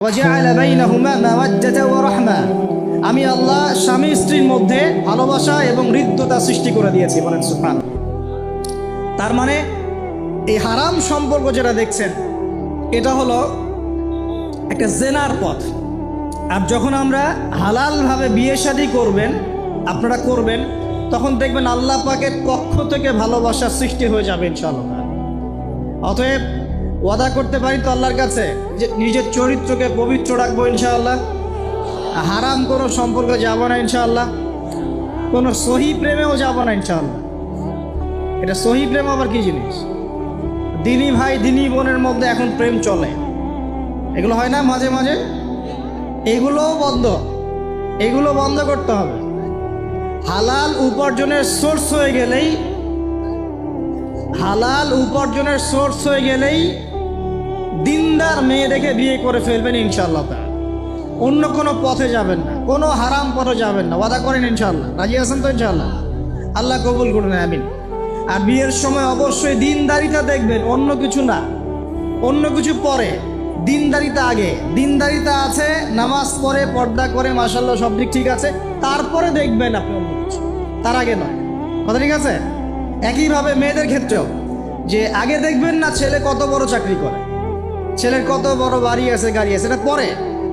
وجعل بينهما مودة ورحمة আমি আল্লাহ স্বামী স্ত্রীর মধ্যে ভালোবাসা এবং হৃদ্যতা সৃষ্টি করে দিয়েছি। বলেন সুবহানাল্লাহ। তার মানে এই হারাম সম্পর্ক যেটা দেখছেন এটা হলো একটা জেনার পথ। আর যখন আমরা হালালভাবে বিয়ে শাদী করবেন, আপনারা করবেন, তখন দেখবেন আল্লাহ পাকের পক্ষ থেকে ভালোবাসা সৃষ্টি হয়ে যাবে ইনশাআল্লাহ। অতএব ওয়াদা করতে পারি তো আল্লাহর কাছে যে নিজের চরিত্রকে পবিত্র রাখবো ইনশাআল্লাহ, হারাম কোনো সম্পর্কে যাব না ইনশাআল্লাহ, কোনো সহি প্রেমেও যাব না ইনশাআল্লাহ। এটা সহি প্রেম আবার কি জিনিস? দিনী ভাই দিনী বোনের মধ্যে এখন প্রেম চলে, এগুলো হয় না মাঝে মাঝে, এগুলোও বন্ধ, এগুলো বন্ধ করতে হবে। হালাল উপার্জনের সোর্স হয়ে গেলেই, হালাল উপার্জনের সোর্স হয়ে গেলেই দিনদার মেয়ে দেখে বিয়ে করে ফেলবেন ইনশাআল্লাহ। অন্য কোনো পথে যাবেন না, কোনো হারাম পথে যাবেন না। ওয়াদা করেন ইনশাআল্লাহ? রাজি আছেন তো ইনশাআল্লাহ? আল্লাহ কবুল করুন, আমিন। আর বিয়ের সময় অবশ্যই দিনদারিতা দেখবেন, অন্য কিছু না, অন্য কিছু পরে, দিনদারিতা আগে। দিনদারিতা আছে, নামাজ পড়ে, পর্দা করে, মাশাআল্লাহ সব দিক ঠিক আছে, তারপরে দেখবেন আপনি অন্য কিছু, তার আগে নয়। কথা ঠিক আছে? একইভাবে মেয়েদের ক্ষেত্রেও যে আগে দেখবেন না ছেলে কত বড় চাকরি করে, ছেলের কত বড় বাড়ি আছে, গাড়ি আছে, এটা পরে।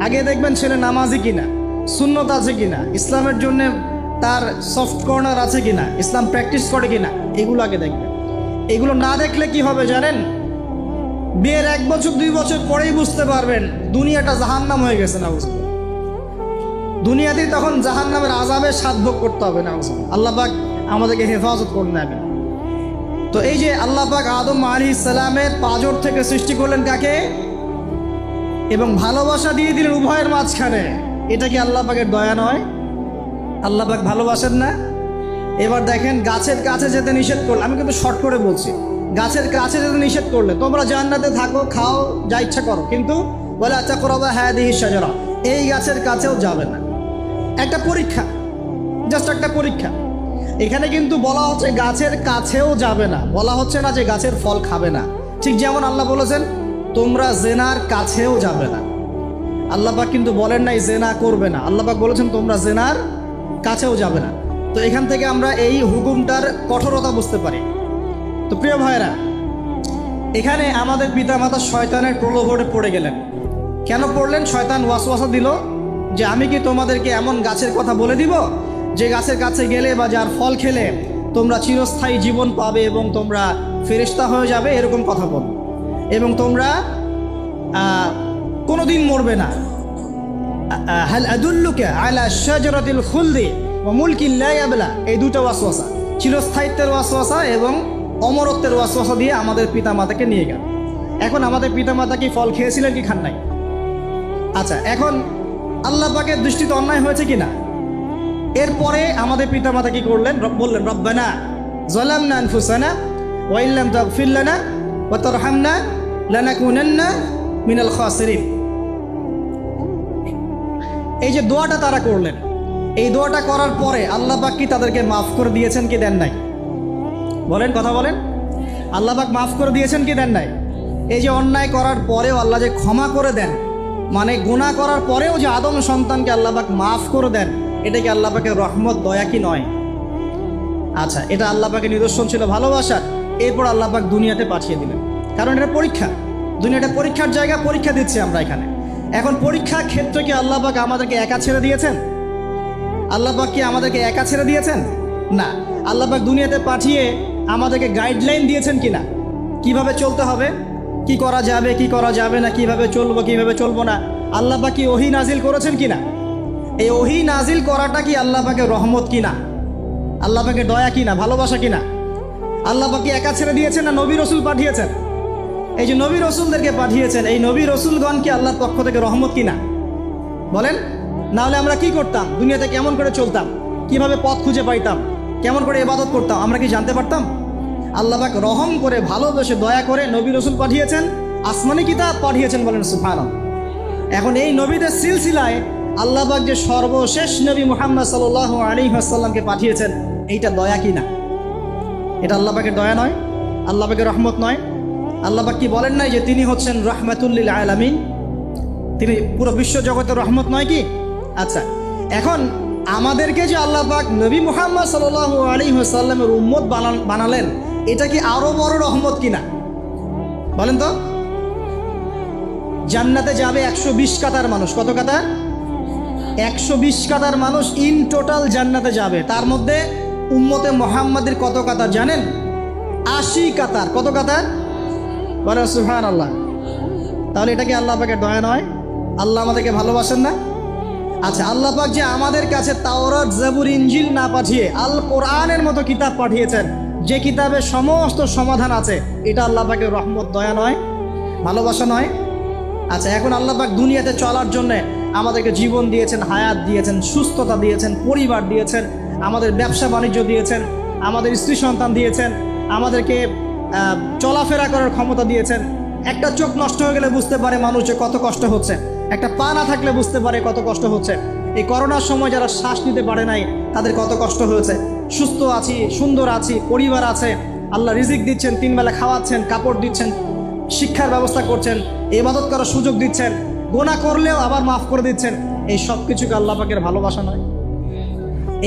আগে দেখবেন ছেলে নামাজি কিনা, সুন্নত আছে কিনা, ইসলামের জন্য তার সফট কর্নার আছে কিনা, ইসলাম প্র্যাকটিস করে কিনা, এগুলো আগে দেখবেন। এগুলো না দেখলে কি হবে জানেন? বিয়ের 1 বছর 2 বছর পরেই বুঝতে পারবেন দুনিয়াটা জাহান্নাম হয়ে গেছে। না বুঝতে দুনিয়াতেই তখন জাহান্নামের আযাবের স্বাদ ভোগ করতে হবে। না আল্লাহ পাক আমাদেরকে হেফাজত করুন, আমিন। তো এই যে আল্লাহ পাক আদম আলাইহিস সালামের পাঁজর থেকে সৃষ্টি করলেন কাকে, এবং ভালোবাসা দিয়ে দিলেন উভয়ের মাঝখানে, এটা কি আল্লাহ পাকের দয়া নয়? আল্লাহ পাক ভালোবাসেন না? এবার দেখেন গাছের কাছে যেতে নিষেধ করলে, আমি কিন্তু শর্ট করে বলছি, গাছের কাছে যেতে নিষেধ করলে তোমরা জান্নাতে থাকো, খাও, যা ইচ্ছা করো, কিন্তু ওয়ালা তাকরাবা হাদিহি শাজারা, এই গাছের কাছেও যাবে না। একটা পরীক্ষা, জাস্ট একটা পরীক্ষা। এখানে কিন্তু বলা হচ্ছে গাছের কাছেও যাবে না, বলা হচ্ছে না যে গাছের ফল খাবে না। ঠিক যেমন আল্লাহ বলেছেন তোমরা জেনার কাছেও যাবে না। আল্লাহ পাক কিন্তু বলেন নাই জেনা করবে না, আল্লাহ পাক বলেছেন তোমরা জেনার কাছেও যাবে না। তো এখান থেকে আমরা এই হুকুমটার কঠোরতা বুঝতে পারি। তো প্রিয় ভাইরা, এখানে আমাদের পিতামাতা শয়তানের প্রলোভনে পড়ে গেলেন। কেন পড়লেন? শয়তান ওয়াসওয়াসা দিল যে আমি কি তোমাদেরকে এমন গাছের কথা বলে দিব যে গাছের কাছে গেলে বা যার ফল খেলে তোমরা চিরস্থায়ী জীবন পাবে এবং তোমরা ফেরেশতা হয়ে যাবে, এরকম কথা বলবো, এবং তোমরা কোনোদিন মরবে না। হাল আদুল্লুকা আলা শাজারাতিল খুলদি ওয়া মুলকিন লা ইয়াবলা, এই দুটো ওয়াসওয়াসা, চিরস্থায়িত্বের ওয়াসওয়াসা এবং অমরত্বের ওয়াসওয়াসা দিয়ে আমাদের পিতামাতাকে নিয়ে গেল। এখন আমাদের পিতামাতা কি ফল খেয়েছিলেন কি খান নাই? আচ্ছা, এখন আল্লাহ পাকের দৃষ্টিতে অন্যায় হয়েছে কিনা? এরপরে আমাদের পিতামাতা কি করলেন? বললেন রব্বানা যালামনা আনফুসানা ওয়া ইল্লাম তাগফির লানা ওয়া তারহামনা লানাকুনান্না মিনাল খাসিরিন। এই যে দোয়াটা তারা করলেন, এই দোয়াটা করার পরে আল্লাহ পাক কি তাদেরকে মাফ করে দিয়েছেন কি দেন নাই? বলেন, কথা বলেন। আল্লাহ পাক মাফ করে দিয়েছেন কি দেন নাই? এই যে অন্যায় করার পরেও আল্লাহ যে ক্ষমা করে দেন, মানে গুনাহ করার পরেও যে আদম সন্তানকে আল্লাহ পাক মাফ করে দেন, এটা কি আল্লাহ পাকের রহমত, দয়া কি নয়? আচ্ছা, এটা আল্লাহ পাকের নিদর্শন ছিল ভালোবাসার। এরপর আল্লাহ পাক দুনিয়াতে পাঠিয়ে দিলেন, কারণ এটা পরীক্ষা, দুনিয়াটা পরীক্ষার জায়গা, পরীক্ষা দিচ্ছি আমরা এখানে। এখন পরীক্ষার ক্ষেত্রে কি আল্লাহ পাক আমাদেরকে একা ছেড়ে দিয়েছেন? আল্লাহ পাক কি আমাদেরকে একা ছেড়ে দিয়েছেন? না, আল্লাহ পাক দুনিয়াতে পাঠিয়ে আমাদেরকে গাইডলাইন দিয়েছেন কিনা, কিভাবে চলতে হবে, কি করা যাবে কি করা যাবে না, কিভাবে চলবো কিভাবে চলবো না। আল্লাহ পাক কি ওহী নাজিল করেছেন কিনা? এই ওহী নাজিল করাটা কি আল্লাহ পাকের রহমত কিনা, আল্লাহ পাকের দয়া কিনা, ভালোবাসা কিনা? আল্লাহ পাক কি একা ছেড়ে দিয়েছেন না নবী রসুল পাঠিয়েছেন? এই যে নবী রসুলদেরকে পাঠিয়েছেন, এই নবী রসুলগণ কি আল্লাহর পক্ষ থেকে রহমত কিনা? বলেন। না হলে আমরা কি করতাম? দুনিয়াতে কেমন করে চলতাম, কিভাবে পথ খুঁজে পাইতাম, কেমন করে ইবাদত করতাম, আমরা কি জানতে পারতাম? আল্লাহ পাক রহম করে, ভালোবেসে, দয়া করে নবী রসুল পাঠিয়েছেন, আসমানি কিতাব পাঠিয়েছেন। বলেন সুবহানাল্লাহ। এখন এই নবীদের সিলসিলায় আল্লাহ পাক যে সর্বশেষ নবী মুহাম্মদ সাল্লাল্লাহু আলাইহি ওয়াসাল্লামকে পাঠিয়েছেন, এইটা দয়া কিনা? এটা আল্লাহ পাকের দয়া নয়? আল্লাহ পাকের রহমত নয়? আল্লাহ পাক কি বলেন নাই যে তিনি হচ্ছেন রাহমাতুল লিল আলামিন? তিনি পুরো বিশ্ব জগতের রহমত নয় কি? আচ্ছা, এখন আমাদেরকে যে আল্লাহ পাক নবী মুহাম্মদ সাল্লাল্লাহু আলাইহি ওয়াসাল্লামের উম্মত বানালেন, এটা কি আরো বড় রহমত কিনা বলেন তো? জান্নাতে যাবে 120 কাতার মানুষ। কত কাতার? 120 কাতার মানুষ ইন টোটাল জান্নাতে যাবে। তার মধ্যে উম্মতে মুহাম্মাদের কত কাতার জানেন? 80 কাতার। কত কাতার? বলেন সুবহানাল্লাহ। তাহলে এটা কি আল্লাহ পাকের দয়া নয়? আল্লাহ আমাদেরকে ভালোবাসেন না? আচ্ছা, আল্লাহ পাক যে আমাদের কাছে তাওরাত, জাবুর, ইনজিল না পাঠিয়ে আল কোরআনের মতো কিতাব পাঠিয়েছেন, যে কিতাবে সমস্ত সমাধান আছে, এটা আল্লাহ পাকের রহমত, দয়া নয়, ভালোবাসা নয়? আচ্ছা, এখন আল্লাহ পাক দুনিয়াতে চলার জন্য আমাদেরকে জীবন দিয়েছেন, হায়াত দিয়েছেন, সুস্থতা দিয়েছেন, পরিবার দিয়েছেন, আমাদের ব্যবসা বাণিজ্য দিয়েছেন, আমাদের স্ত্রী সন্তান দিয়েছেন, আমাদেরকে চলাফেরা করার ক্ষমতা দিয়েছেন। একটা চোখ নষ্ট হয়ে গেলে বুঝতে পারে মানুষের কত কষ্ট হচ্ছে, একটা পা না থাকলে বুঝতে পারে কত কষ্ট হচ্ছে। এই করোনার সময় যারা শ্বাস নিতে পারে নাই, তাদের কত কষ্ট হয়েছে। সুস্থ আছি, সুন্দর আছি, পরিবার আছে, আল্লাহ রিজিক দিচ্ছেন, 3 বেলা খাওয়াচ্ছেন, কাপড় দিচ্ছেন, শিক্ষার ব্যবস্থা করছেন, ইবাদত করার সুযোগ দিচ্ছেন, গোনা করলেও আবার মাফ করে দিচ্ছেন। এই সব কিছুকে আল্লাহ পাকের ভালোবাসা নয়?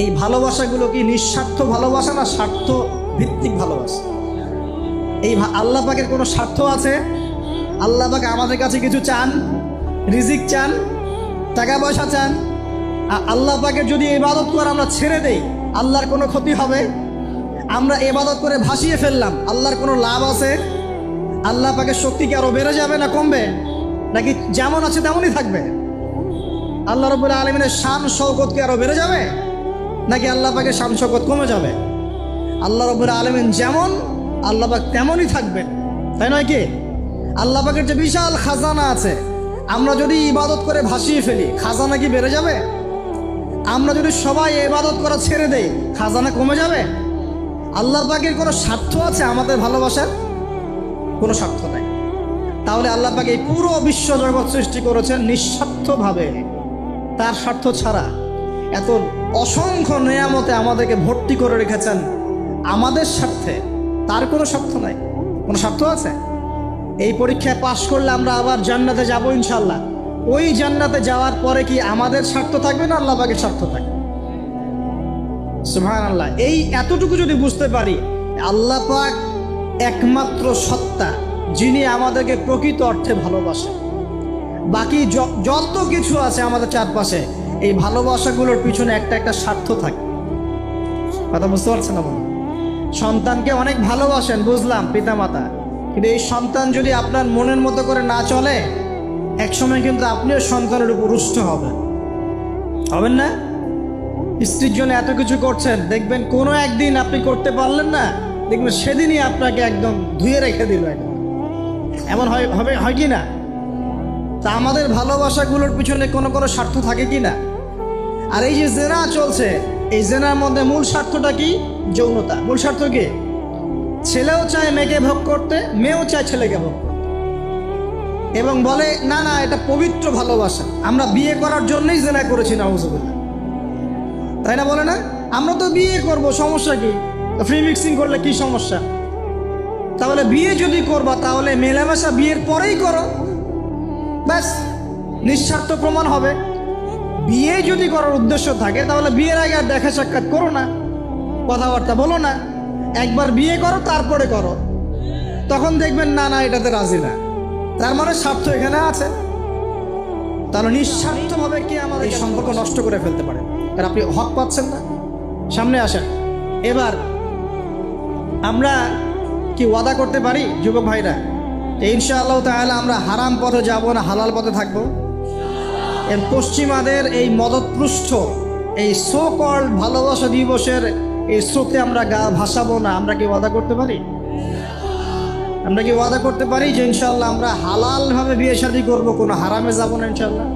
এই ভালোবাসাগুলো কি নিঃস্বার্থ ভালোবাসা না স্বার্থ ভিত্তিক ভালোবাসা? এই আল্লাহ পাকের কোনো স্বার্থ আছে? আল্লাহ পাক আমাদের কাছে কিছু চান? রিজিক চান? টাকা পয়সা চান? আল্লাহ পাকের যদি ইবাদত করে আমরা ছেড়ে দেই, আল্লাহর কোনো ক্ষতি হবে? আমরা ইবাদত করে ভাসিয়ে ফেললাম, আল্লাহর কোনো লাভ আছে? আল্লাহ পাকের শক্তি কি আরো বেড়ে যাবে না কমবে? নাকি যেমন আছে তেমনই থাকবে? আল্লাহ রাব্বুল আলামিনের শান শওকত কি আরো বেড়ে যাবে, নাকি আল্লাহ পাকের শান শওকত কমে যাবে? আল্লাহ রাব্বুল আলামিন যেমন, আল্লাহ পাক তেমনই থাকবেন, তাই নয় কি? আল্লাহ পাকের যে বিশাল খাজানা আছে, আমরা যদি ইবাদত করে ভাসিয়ে ফেলি, খাজানা কি বেড়ে যাবে? আমরা যদি সবাই ইবাদত করা ছেড়ে দেই, খাজানা কমে যাবে? আল্লাহ পাকের কোনো স্বার্থ আছে আমাদের ভালোবাসার? কোনো স্বার্থ নাই। তাহলে আল্লাহ পাক এই পুরো বিশ্ব জগৎ সৃষ্টি করেছেন নিঃস্বার্থভাবে, তার স্বার্থ ছাড়া। এত অসংখ্য নেয়ামতে আমাদেরকে ভর্তি করে রেখেছেন আমাদের স্বার্থে, তার কোনো স্বার্থ নাই। কোনো স্বার্থ আছে? এই পরীক্ষায় পাশ করলে আমরা আবার জান্নাতে যাব ইনশাল্লাহ। ওই জান্নাতে যাওয়ার পরে কি আমাদের স্বার্থ থাকবে না আল্লাহ পাকের স্বার্থ থাকবে? সুবহানাল্লাহ। এই এতটুকু যদি বুঝতে পারি, আল্লাহ পাক একমাত্র সত্তা যিনি আমাদেরকে প্রকৃত অর্থে ভালোবাসেন। বাকি যত কিছু আছে আমাদের চারপাশে, এই ভালোবাসাগুলোর পিছনে একটা একটা স্বার্থ থাকে। কথা বুঝতে পারছেন না? সন্তানকে অনেক ভালোবাসেন, বুঝলাম, পিতামাতা, কিন্তু এই সন্তান যদি আপনার মনের মতো করে না চলে, একসময় কিন্তু আপনিও সন্তানের উপর রুষ্ট হবেন না? স্ত্রীর জন্য এত কিছু করছেন, দেখবেন কোনো একদিন আপনি করতে পারলেন না, দেখবেন সেদিনই আপনাকে একদম ধুয়ে রেখে দিল। এমন হয় কি না? তা আমাদের ভালোবাসাগুলোর পিছনে কোনো কোনো স্বার্থ থাকে কি না? আর এই যে জেনা চলছে, এই জেনার মধ্যে মূল স্বার্থটা কি? যৌনতা। মূল স্বার্থ কি? ছেলেও চায় মেয়েকে ভোগ করতে, মেয়েও চায় ছেলেকে ভোগ করতে, এবং বলে না না এটা পবিত্র ভালোবাসা, আমরা বিয়ে করার জন্যই জেনা করেছি, নাউজুবিল্লাহ, তাই না? বলে না আমরা তো বিয়ে করব, সমস্যা কি? ফ্রি মিক্সিং করলে কি সমস্যা? তাহলে বিয়ে যদি করবা, তাহলে মেলামেশা বিয়ের পরেই করো, ব্যাস, নিঃস্বার্থ প্রমাণ হবে। বিয়ে যদি করার উদ্দেশ্য থাকে, তাহলে বিয়ের আগে আর দেখা সাক্ষাৎ করো না, কথাবার্তা বলো না, একবার বিয়ে করো তারপরে করো, তখন দেখবেন না না এটাতে রাজি না, তার মানে স্বার্থ এখানে আছে। তাহলে নিঃস্বার্থভাবে কি আমাদের এই সম্পর্ক নষ্ট করে ফেলতে পারে? আর আপনি হক পাচ্ছেন না। সামনে আসেন। এবার আমরা কি ওয়াদা করতে পারি যুবক ভাইরা, ইনশাআল্লাহ তাআলা আমরা হারাম পথে যাব না, হালাল পথে থাকবো? এর পশ্চিমাদের এই মদতপৃষ্ঠ এই সো কল্ড ভালোবাসা দিবসের এই স্রোতে আমরা গা ভাসাবো না। আমরা কি ওয়াদা করতে পারি? আমরা কি ওয়াদা করতে পারি যে ইনশাআল্লাহ আমরা হালালভাবে বিয়ে শাদী করবো, কোনো হারামে যাব না ইনশাআল্লাহ?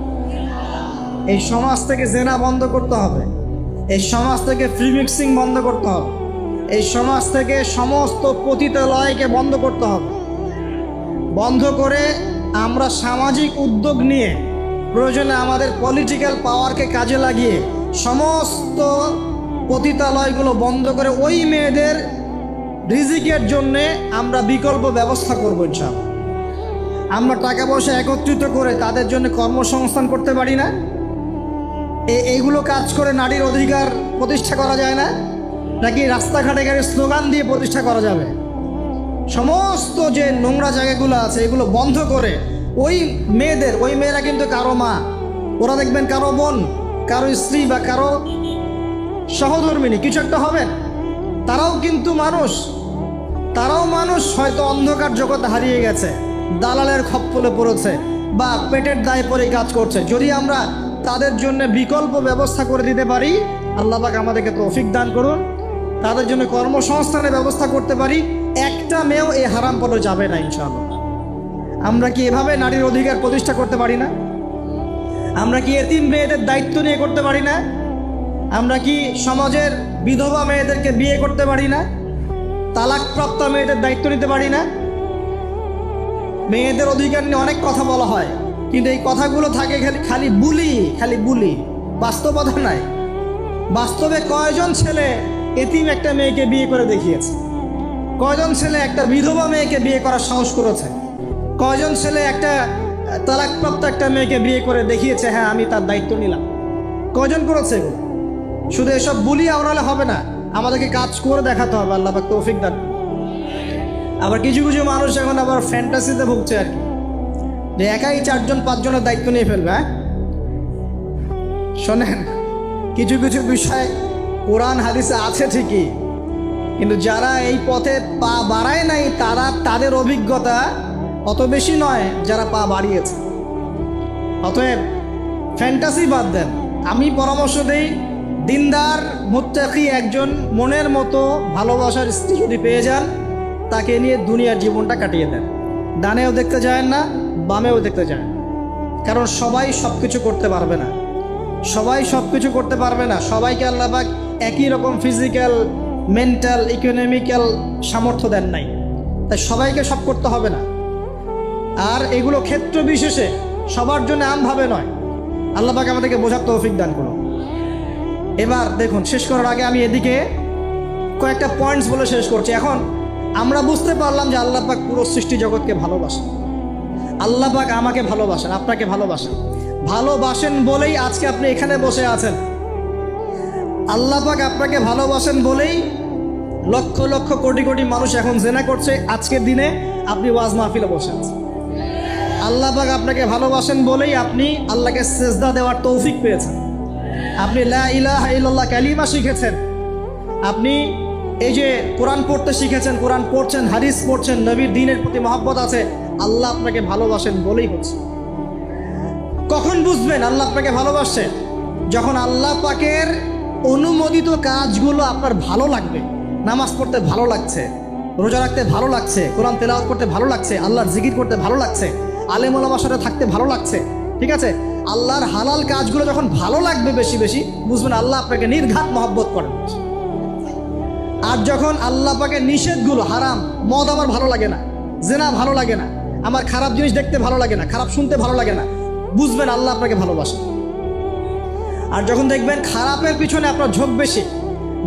এই সমাজ থেকে জেনা বন্ধ করতে হবে, এই সমাজ থেকে ফ্রি মিক্সিং বন্ধ করতে হবে, এই সমাজ থেকে সমস্ত পতিতালয়কে বন্ধ করতে হবে। বন্ধ করে আমরা সামাজিক উদ্যোগ নিয়ে, প্রয়োজনে আমাদের পলিটিক্যাল পাওয়ারকে কাজে লাগিয়ে সমস্ত পতিতালয়গুলো বন্ধ করে ওই মেয়েদের রিজিকের জন্যে আমরা বিকল্প ব্যবস্থা করবো ইনশাআল্লাহ। আমরা টাকা পয়সা একত্রিত করে তাদের জন্য কর্মসংস্থান করতে পারি না? এইগুলো কাজ করে নারীর অধিকার প্রতিষ্ঠা করা যায় না? নাকি রাস্তাঘাটে গাড়ি স্লোগান দিয়ে প্রতিষ্ঠা করা যাবে? সমস্ত যে নোংরা জায়গাগুলো আছে এগুলো বন্ধ করে ওই মেয়েরা কিন্তু কারো মা, ওরা দেখবেন কারো বোন, কারো স্ত্রী বা কারো সহধর্মিনী কিছু একটা হবেন, তারাও কিন্তু মানুষ হয়তো অন্ধকার জগতে হারিয়ে গেছে, দালালের খপ্পরে পড়েছে বা পেটের দায়ে পড়ে কাজ করছে। যদি আমরা তাদের জন্য বিকল্প ব্যবস্থা করে দিতে পারি, আল্লাহ পাক আমাদেরকে তৌফিক দান করুন, তাদের জন্য কর্মসংস্থানের ব্যবস্থা করতে পারি, একটা মেয়েও এই হারাম পথে যাবে না ইনশাআল্লাহ। আমরা কি এভাবে নারীর অধিকার প্রতিষ্ঠা করতে পারি না? আমরা কি এতিম মেয়েদের দায়িত্ব নিয়ে করতে পারি না? আমরা কি সমাজের বিধবা মেয়েদেরকে বিয়ে করতে পারি না? তালাকপ্রাপ্ত মেয়েদের দায়িত্ব নিতে পারি না? মেয়েদের অধিকার নিয়ে অনেক কথা বলা হয়, কিন্তু এই কথাগুলো থাকে খালি বুলি, বাস্তবতা নাই। বাস্তবে কয়জন ছেলে এতিম একটা মেয়েকে বিয়ে করে দেখিয়েছে? কয়জন ছেলে একটা বিধবা মেয়েকে বিয়ে করার সাহস করেছে? কয়জন ছেলে একটা তালাকপ্রাপ্ত একটা মেয়েকে বিয়ে করে দেখিয়েছে হ্যাঁ আমি তার দায়িত্ব নিলাম? কয়জন করেছে এগুলো? শুধু এসব বুলি আওড়ালে হবে না, আমাদেরকে কাজ করে দেখাতে হবে। আল্লাহ পাক তৌফিক দান। আবার কিছু মানুষ এখন আবার ফ্যান্টাসিতে ভুগছে আর কি, যে একাই 4-5 জনের দায়িত্ব নিয়ে ফেলবে। হ্যাঁ শোনেন, কিছু বিষয় কোরআন হাদিসে আছে ঠিকই, কিন্তু যারা এই পথে পা বাড়ায় নাই তাদের অভিজ্ঞতা অত বেশি নয় যারা পা বাড়িয়েছে। অতএব ফ্যান্টাসি বাদ দেন। আমি পরামর্শ দেই, দিনদার মুত্তাকি একজন মনের মতো ভালোবাসার স্ত্রী যদি পেয়ে যান, তাকে নিয়ে দুনিয়ার জীবনটা কাটিয়ে দেন। ডানেও দেখতে যায় না, বামেও দেখতে যায় না, কারণ সবাই সব কিছু করতে পারবে না। সবাইকে আল্লাহ পাক একই রকম ফিজিক্যাল, মেন্টাল, ইকোনমিক্যাল সামর্থ্য দেন নাই, তাই সবাইকে সব করতে হবে না। আর এগুলো ক্ষেত্র বিশেষে সবার জন্য আমভাবে নয়। আল্লাহ পাক আমাদেরকে বোঝার তৌফিক দান করুন। এবার দেখুন, শেষ করার আগে আমি এদিকে কয়েকটা পয়েন্টস বলে শেষ করছি। এখন আমরা বুঝতে পারলাম যে আল্লাহ পাক পুরো সৃষ্টি জগৎকে ভালোবাসেন। আল্লাহ পাক আমাকে ভালোবাসেন, আপনাকে ভালোবাসেন বলেই আজকে আপনি এখানে বসে আছেন। আল্লাহ পাক আপনাকে ভালোবাসেন বলেই লক্ষ লক্ষ কোটি কোটি মানুষ এখন জিনা করছে। আজকের দিনে আপনি ওয়াজ মাহফিলে বসে আছেন। আল্লাহ পাক আপনাকে ভালোবাসেন বলেই আপনি আল্লাহকে সিজদা দেওয়ার তৌফিক পেয়েছেন। আপনি লা ইলাহা ইল্লাল্লাহ কালিমা শিখেছেন। আপনি এই যে কোরআন পড়তে শিখেছেন, কোরআন পড়ছেন, হাদিস পড়ছেন, নবীর দ্বীনের প্রতি মহব্বত আছে। আল্লাহ আপনাকে ভালোবাসেন বলেই হচ্ছে। কখন বুঝবেন আল্লাহ আপনাকে ভালোবাসেন? যখন আল্লাহ পাকের অনুমোদিত কাজগুলো আপনার ভালো লাগবে। নামাজ পড়তে ভালো লাগছে, রোজা রাখতে ভালো লাগছে, কোরআন তেলাওয়াত করতে ভালো লাগছে, আল্লাহর জিকির করতে ভালো লাগছে, আলেম ওলামার সাথে থাকতে ভালো লাগছে। ঠিক আছে, আল্লাহর হালাল কাজগুলো যখন ভালো লাগবে বেশি বেশি, বুঝবেন আল্লাহ আপনাকে নির্ঘাত মহব্বত করেন। আর যখন আল্লাহ পাকের নিষেধগুলো, হারাম, মদ আমার ভালো লাগে না, জেনা ভালো লাগে না, আমার খারাপ জিনিস দেখতে ভালো লাগে না, খারাপ শুনতে ভালো লাগে না, বুঝবেন আল্লাহ আপনাকে ভালোবাসেন। আর যখন দেখবেন খারাপের পিছনে আপনার ঝোঁক বেশি,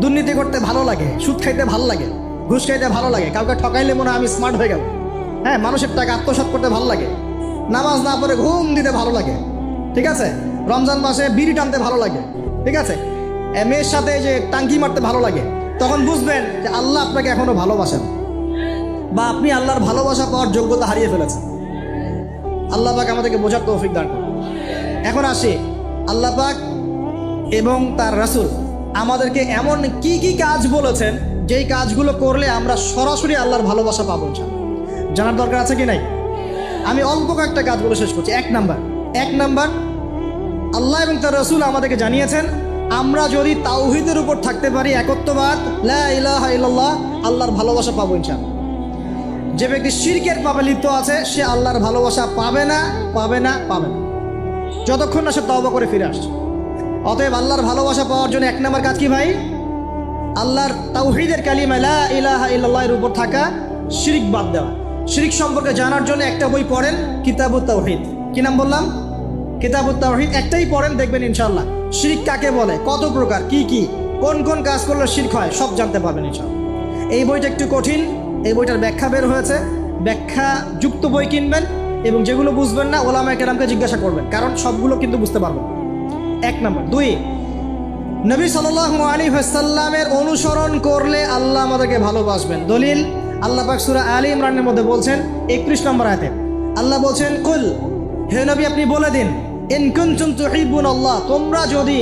দুর্নীতি করতে ভালো লাগে, সুদ খাইতে ভালো লাগে, ঘুষ খাইতে ভালো লাগে, কাউকে ঠকাইলে মনে হয় আমি স্মার্ট হয়ে গেল, হ্যাঁ, মানুষের টাকা আত্মসাৎ করতে ভালো লাগে, নামাজ না পড়ে ঘুম দিতে ভালো লাগে, ঠিক আছে, রমজান মাসে বিড়ি টানতে ভালো লাগে, ঠিক আছে, মেয়ের সাথে যে টাঙ্কি মারতে ভালো লাগে, তখন বুঝবেন যে আল্লাহ আপনাকে এখনো ভালোবাসেন বা আপনি আল্লাহর ভালোবাসা পাওয়ার যোগ্যতা হারিয়ে ফেলেছেন। আল্লাহ পাক আমাদেরকে বোঝার তৌফিক দান করুন। এখন আসি, আল্লাহ পাক এবং তার রাসূল আমাদেরকে এমন কি কি কাজ বলেছেন যেই কাজগুলো করলে আমরা সরাসরি আল্লাহর ভালোবাসা পাবো, জানার দরকার আছে কি নাই? আমি অল্প কয়েকটা কাজ বলে শেষ করছি। এক নাম্বার, আল্লাহ এবং তার রাসূল আমাদেরকে জানিয়েছেন আমরা যদি তাওহীদের উপর থাকতে পারি, একত্ববাদ, লা ইলাহা ইল্লাল্লাহ, আল্লাহর ভালোবাসা পাবো ইনশাআল্লাহ। যে ব্যক্তি শিরকের পাপে লিপ্ত আছে সে আল্লাহর ভালোবাসা পাবে না, যতক্ষণ না সে তওবা করে ফিরে আসছে। অতএব আল্লাহর ভালোবাসা পাওয়ার জন্য এক নম্বর কাজ কি ভাই? আল্লাহর তাওহীদের কালিমা লা ইলাহা ইল্লাল্লাহ এর উপর থাকা, শিরক বাদ দেওয়া। শিরক সম্পর্কে জানার জন্য একটা বই পড়েন, কিতাবুত তাওহীদ। কি নাম বললাম? কিতাবুত তাওহীদ। একটাই পড়েন, দেখবেন ইনশাআল্লাহ শিরক কাকে বলে, কত প্রকার, কি কোন কাজ করলে শিরক হয় সব জানতে পারবেন ইনশাআল্লাহ। এই বইটা একটু কঠিন, এই বইটার ব্যাখ্যা বের হয়েছে, ব্যাখ্যা যুক্ত বই কিনবেন, এবং যেগুলো বুঝবেন না ওলামায়ে কেরামকে জিজ্ঞাসা করবেন, কারণ সবগুলো কিন্তু বুঝতে পারবেন। 1 নম্বর। 2, নবী সাল্লাল্লাহু আলাইহি ওয়াসাল্লামের অনুসরণ করলে আল্লাহ আমাদেরকে ভালোবাসবেন। দলিল আল্লাহ পাক সূরা আলী ইমরানের মধ্যে বলছেন 31 নম্বর আয়াতে আল্লাহ বলছেন, কুল, হে নবী আপনি বলে দিন, ইন কুনতুম তুহিব্বুনাল্লাহ, তোমরা যদি,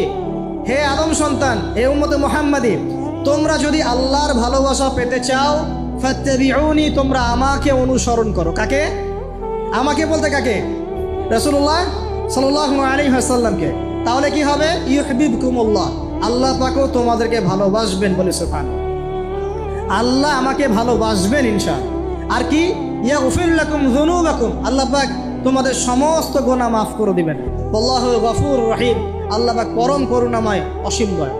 হে আদম সন্তান, হে উম্মতে মুহাম্মাদি, তোমরা যদি আল্লাহর ভালোবাসা পেতে চাও, ফাত্তাবিউনি, তোমরা আমাকে অনুসরণ করো। কাকে? আমাকে বলতে কাকে? রাসূলুল্লাহ সাল্লাল্লাহু আলাইহি ওয়াসাল্লামকে। তাহলে কি হবে? ইউহিব্বুকুমুল্লাহ, আল্লাহ পাকও তোমাদেরকে ভালোবাসবেন। বলে সুবহানাল্লাহ, আল্লাহ আমাকে ভালোবাসবেন ইনশাআল্লাহ। আর কি? ইয়াগফির লাকুম যুনুবাকুম, আল্লাহ পাক তোমাদের সমস্ত গুনাহ মাফ করে দিবেন। আল্লাহু গফুর রহিম, আল্লাহ পাক পরম করুণাময়, অসীম দয়া।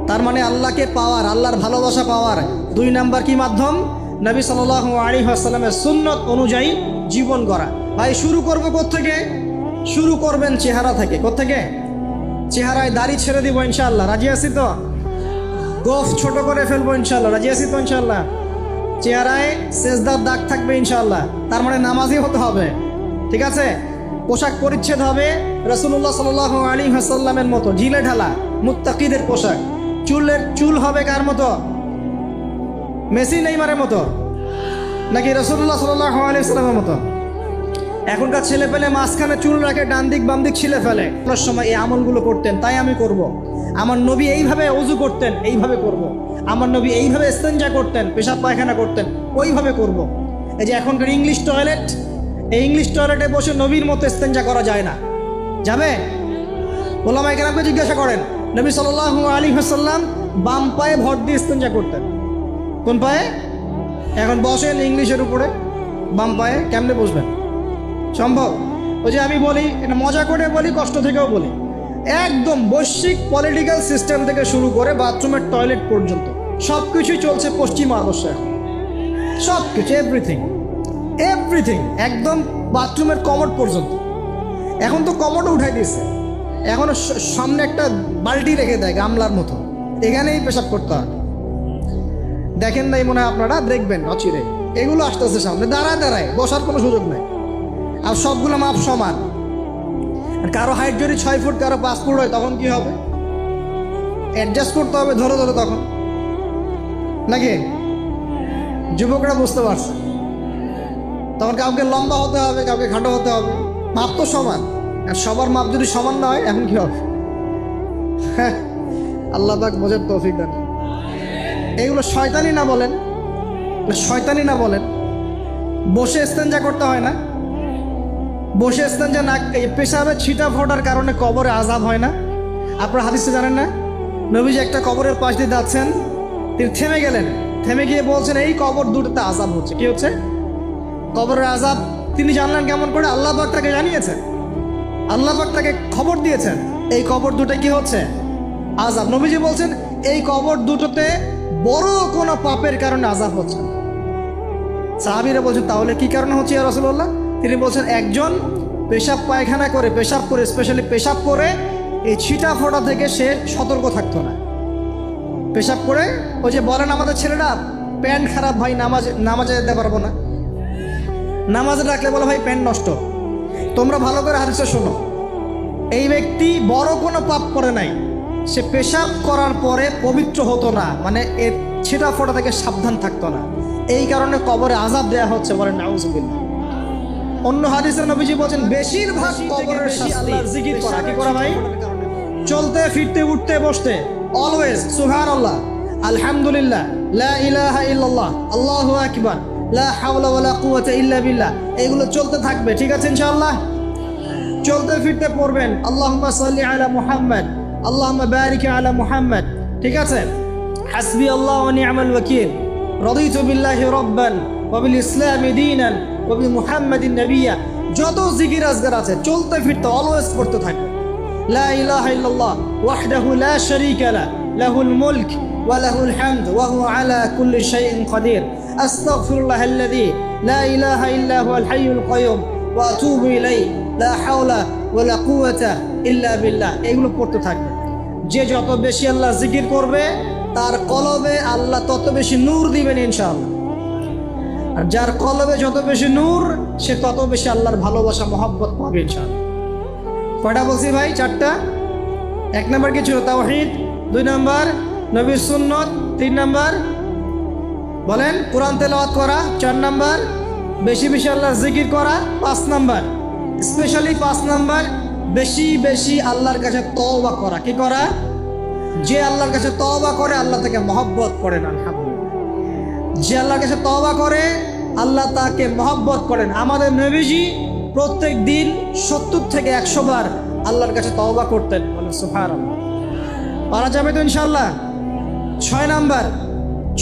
তার মানে আল্লাহকে পাওয়ার, আল্লাহর ভালোবাসা পাওয়ার 2 নাম্বার কি মাধ্যম? নবী সাল্লাল্লাহু আলাইহি ওয়াসাল্লামের সুন্নত অনুযায়ী জীবন গড়া। ভাই শুরু করবো কোত্থেকে? শুরু করবেন চেহারা থেকে। কোত্থেকে? চেহারায় দাড়ি ছেড়ে দিব ইনশাআল্লাহ, রাজি আছি তো? গোফ ছোট করে ফেলবো ইনশাআল্লাহ, রাজি আছি তো ইনশাআল্লাহ? চেহারায় সেজদার দাগ থাকবে ইনশাআল্লাহ, তার মানে নামাজি হতে হবে, ঠিক আছে? পোশাক পরিচ্ছেদ হবে রাসূলুল্লাহ সাল্লাল্লাহু আলাইহি ওয়াসাল্লামের মতো, ঢিলে ঢালা মুত্তাকিদের পোশাক। চুল হবে কার মতো? মেসি নেইমারের মতো, নাকি রাসূলুল্লাহ সাল্লাল্লাহু আলাইহি ওয়াসাল্লামের মতো? এখনকার ছেলে পেলে মাঝখানে চুল রাখে, ডান দিক বাম দিক ছিলে ফেলে। ওনার সময় এই আমলগুলো করতেন, তাই আমি করব। আমার নবী এইভাবে ওযু করতেন, এইভাবে করব। আমার নবী এইভাবে ইস্তেঞ্জা করতেন, পেশাব পায়খানা করতেন, ওইভাবে করব। এই যে এখনকার ইংলিশ টয়লেট, এই ইংলিশ টয়লেটে বসে নবীর মতো ইস্তেঞ্জা করা যায় না। যাবে? ওলামায়ে কেরামকে জিজ্ঞাসা করেন, নবী সাল্লাল্লাহু আলাইহি ওয়াসাল্লাম বাম পায়ে ভর দিয়ে ইস্তেঞ্জা করতেন। কোন পায়ে? এখন বসেন ইংলিশের উপরে, বাম পায়ে কেমনে বসবেন? সম্ভব? ওই যে আমি বলি, এটা মজা করে বলি, কষ্ট থেকেও বলি, একদম বৈশ্বিক পলিটিক্যাল সিস্টেম থেকে শুরু করে বাথরুমের টয়লেট পর্যন্ত সব কিছুই চলছে পশ্চিম আদর্শে। সব কিছু, এভরিথিং, একদম বাথরুমের কমোড পর্যন্ত। এখন তো কমোডও উঠাই দিয়েছে, এখন সামনে একটা বালতি রেখে দেয় গামলার মতো, এখানেই পেশাব করতে হয়। দেখেন নাই মনে হয় আপনারা, দেখবেন অচিরে এগুলো আসতেছে সামনে, দাঁড়ায় বসার কোনো সুযোগ নাই। আর সবগুলো মাপ সমান। কারো হাইট যদি 6 ফুট, কারো 5 ফুট হয়, তখন কি হবে? অ্যাডজাস্ট করতে হবে ধরে তখন, নাকি? যুবকরা বুঝতে পারছে, তখন কাউকে লম্বা হতে হবে, কাউকে খাটো হতে হবে, মাপ তো সমান। আর সবার মাপ যদি সমান না হয়, এখন কি হবে? আল্লাহ পাক বোঝার তৌফিক দান। এগুলো শয়তানি না বলেন? শয়তানি না বলেন? বসে ইস্তেঞ্জা করতে হয় না? বসে ইস্তেঞ্জা না, পেশাবে ছিটা ফোটার কারণে কবরে আযাব হয় না? আপনারা হাদিসে জানেন না? নবীজি একটা কবরের পাশ দিয়ে যাচ্ছেন, তিনি থেমে গেলেন, থেমে গিয়ে বলছেন, এই কবর দুটোতে আযাব হচ্ছে। কি হচ্ছে? কবরের আযাব। তিনি জানলেন কেমন করে? আল্লাহ পাক তাকে জানিয়েছেন, আল্লাহ পাক তাকে খবর দিয়েছেন, এই কবর দুটো কি হচ্ছে? আযাব। নবীজি বলছেন, এই কবর দুটোতে বড় কোনো পাপের কারণে আযাব হচ্ছে। সাহাবীরা বলছেন, তাহলে কি কারণে হচ্ছে ইয়া রাসূলুল্লাহ? তিনি বলছেন, একজন পেশাব পায়খানা করে, স্পেশালি পেশাব করে এই ছিটা ফোটা থেকে সে সতর্ক থাকতো না। পেশাব করে, ওই যে বলেন আমাদের ছেলেরা, প্যান্ট খারাপ ভাই, নামাজে যেতে পারবো না, নামাজে রাখলে বলে ভাই প্যান্ট নষ্ট। তোমরা ভালো করে হাদিসটা শোনো, এই ব্যক্তি বড় কোনো পাপ করে নাই, সে পেশাব করার পরে পবিত্র হতো না, মানে এর ছিটা ফোটা থেকে সাবধান থাকতো না, এই কারণে কবরে আযাব দেয়া হচ্ছে। বলেন নাউযুবিল্লাহ। অন্য হাদিসের নবীজি বলেন, বেশিরভাগ কবরের শাস্তি আল্লাহর জিকির করা। কি করা ভাই? চলতে ফিরতে উঠতে বসতে অলওয়েজ সুবহানাল্লাহ, আলহামদুলিল্লাহ, লা ইলাহা ইল্লাল্লাহ, আল্লাহু আকবার, লা হাওলা ওয়ালা কুওয়াতা ইল্লা বিল্লাহ, এগুলো চলতে থাকবে। ঠিক আছে ইনশাআল্লাহ? চলতে ফিরতে পড়বেন আল্লাহুম্মা সাল্লি আলা মুহাম্মদ, আল্লাহুম্মা বারিক আলা মুহাম্মদ। ঠিক আছে? হাসবি আল্লাহ ওয়া নি'মাল ওয়াকিল, রাদিতু বিল্লাহি রাব্বান ওয়া বিল ইসলামি দীনান ওয়া বি মুহাম্মাদিন নাবিয়্যা। যত জিকির আজগার আছে চলতে ফিরতে অলওয়েজ পড়তে থাকবে। লা ইলাহা ইল্লাল্লাহ ওয়াহদাহু লা শারীকা লাহু, লাহুল মুলক ওয়া লাহুল হামদ ওয়া হুয়া আলা কুল্লি শাইইন কাদির। আস্তাগফিরুল্লাহাল্লাযী লা ইলাহা ইল্লা হুয়াল হাইয়ুল কাইয়ুম ওয়া আতুবু ইলাইহি, লা হাওলা ওয়া লা কুওয়াতা ইল্লা বিল্লাহ। এগুলো পড়তে থাকবে। যে যত বেশি আল্লাহ জিকির করবে, তার কলবে আল্লাহ তত বেশি নূর দিবেন ইনশাআল্লাহ। আর যার কলবে যত বেশি নূর সে তত বেশি আল্লাহর ভালোবাসা মহব্বত পাবে ইনশাআল্লাহ। কয়টা বলছি ভাই? 4টা। 1 নম্বর কি ছিল? তাওহীদ। 2 নম্বর নবীর সুন্নত। 3 নম্বর বলেন কোরআন তেলাওয়াত করা। 4 নম্বর বেশি বেশি আল্লাহর জিকির করা। 5 নম্বর স্পেশালি 5 নম্বর বেশি বেশি আল্লাহর কাছে তওবা করা। কি করা? যে আল্লাহর কাছে তওবা করে আল্লাহ তাকে মহব্বত করেন। আলহামদুলিল্লাহ, যে আল্লাহর কাছে তওবা করে আল্লাহ তাকে মহব্বত করেন। আমাদের নবীজি প্রত্যেক দিন 70 থেকে 100 বার আল্লাহর কাছে তওবা করতেন। বলেন সুবহানাল্লাহ। পারা যাবে তো ইনশাআল্লাহ?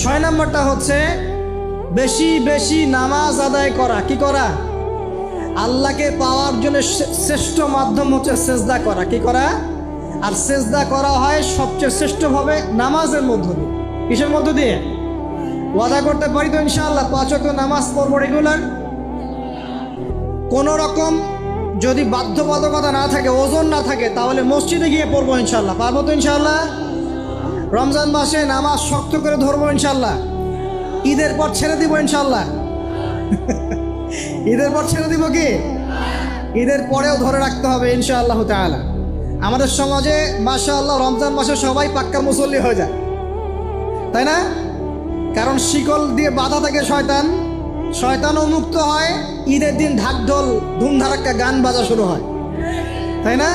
6 নম্বরটা হচ্ছে বেশি বেশি নামাজ আদায় করা। কি করা? আল্লাহকে পাওয়ার জন্য শ্রেষ্ঠ মাধ্যম হচ্ছে সেজদা করা। কি করা? আর সেজদা করা হয় সবচেয়ে শ্রেষ্ঠভাবে নামাজের মধ্য দিয়ে। কিসের মধ্য দিয়ে? ওয়াদা করতে পারি তো ইনশাআল্লাহ 5 ওয়াক্ত নামাজ পড়বো রেগুলার। কোন রকম যদি বাধ্যবাধকতা না থাকে, ওজন না থাকে, তাহলে মসজিদে গিয়ে পড়বো ইনশাআল্লাহ। পারবো তো ইনশাআল্লাহ? রমজান মাসে নামাজ শক্ত করে ধরবো ইনশাআল্লাহ। ঈদের পর ছেড়ে দিব ইনশাআল্লাহ। ঈদের পর ছেড়ে দিব কি? ঈদের পরেও ধরে রাখতে হবে ইনশাআল্লাহ তাআলা। আমাদের সমাজে মাশাআল্লাহ রমজান মাসে সবাই পাক্কা মুসল্লি হয়ে যায়, তাই না? কারণ শিকল দিয়ে বাধা থাকে শয়তান, শয়তানও মুক্ত হয়। ঈদের দিন ঢাকঢোল ধুমধারাক্কা গান বাজা শুরু হয়, তাই না?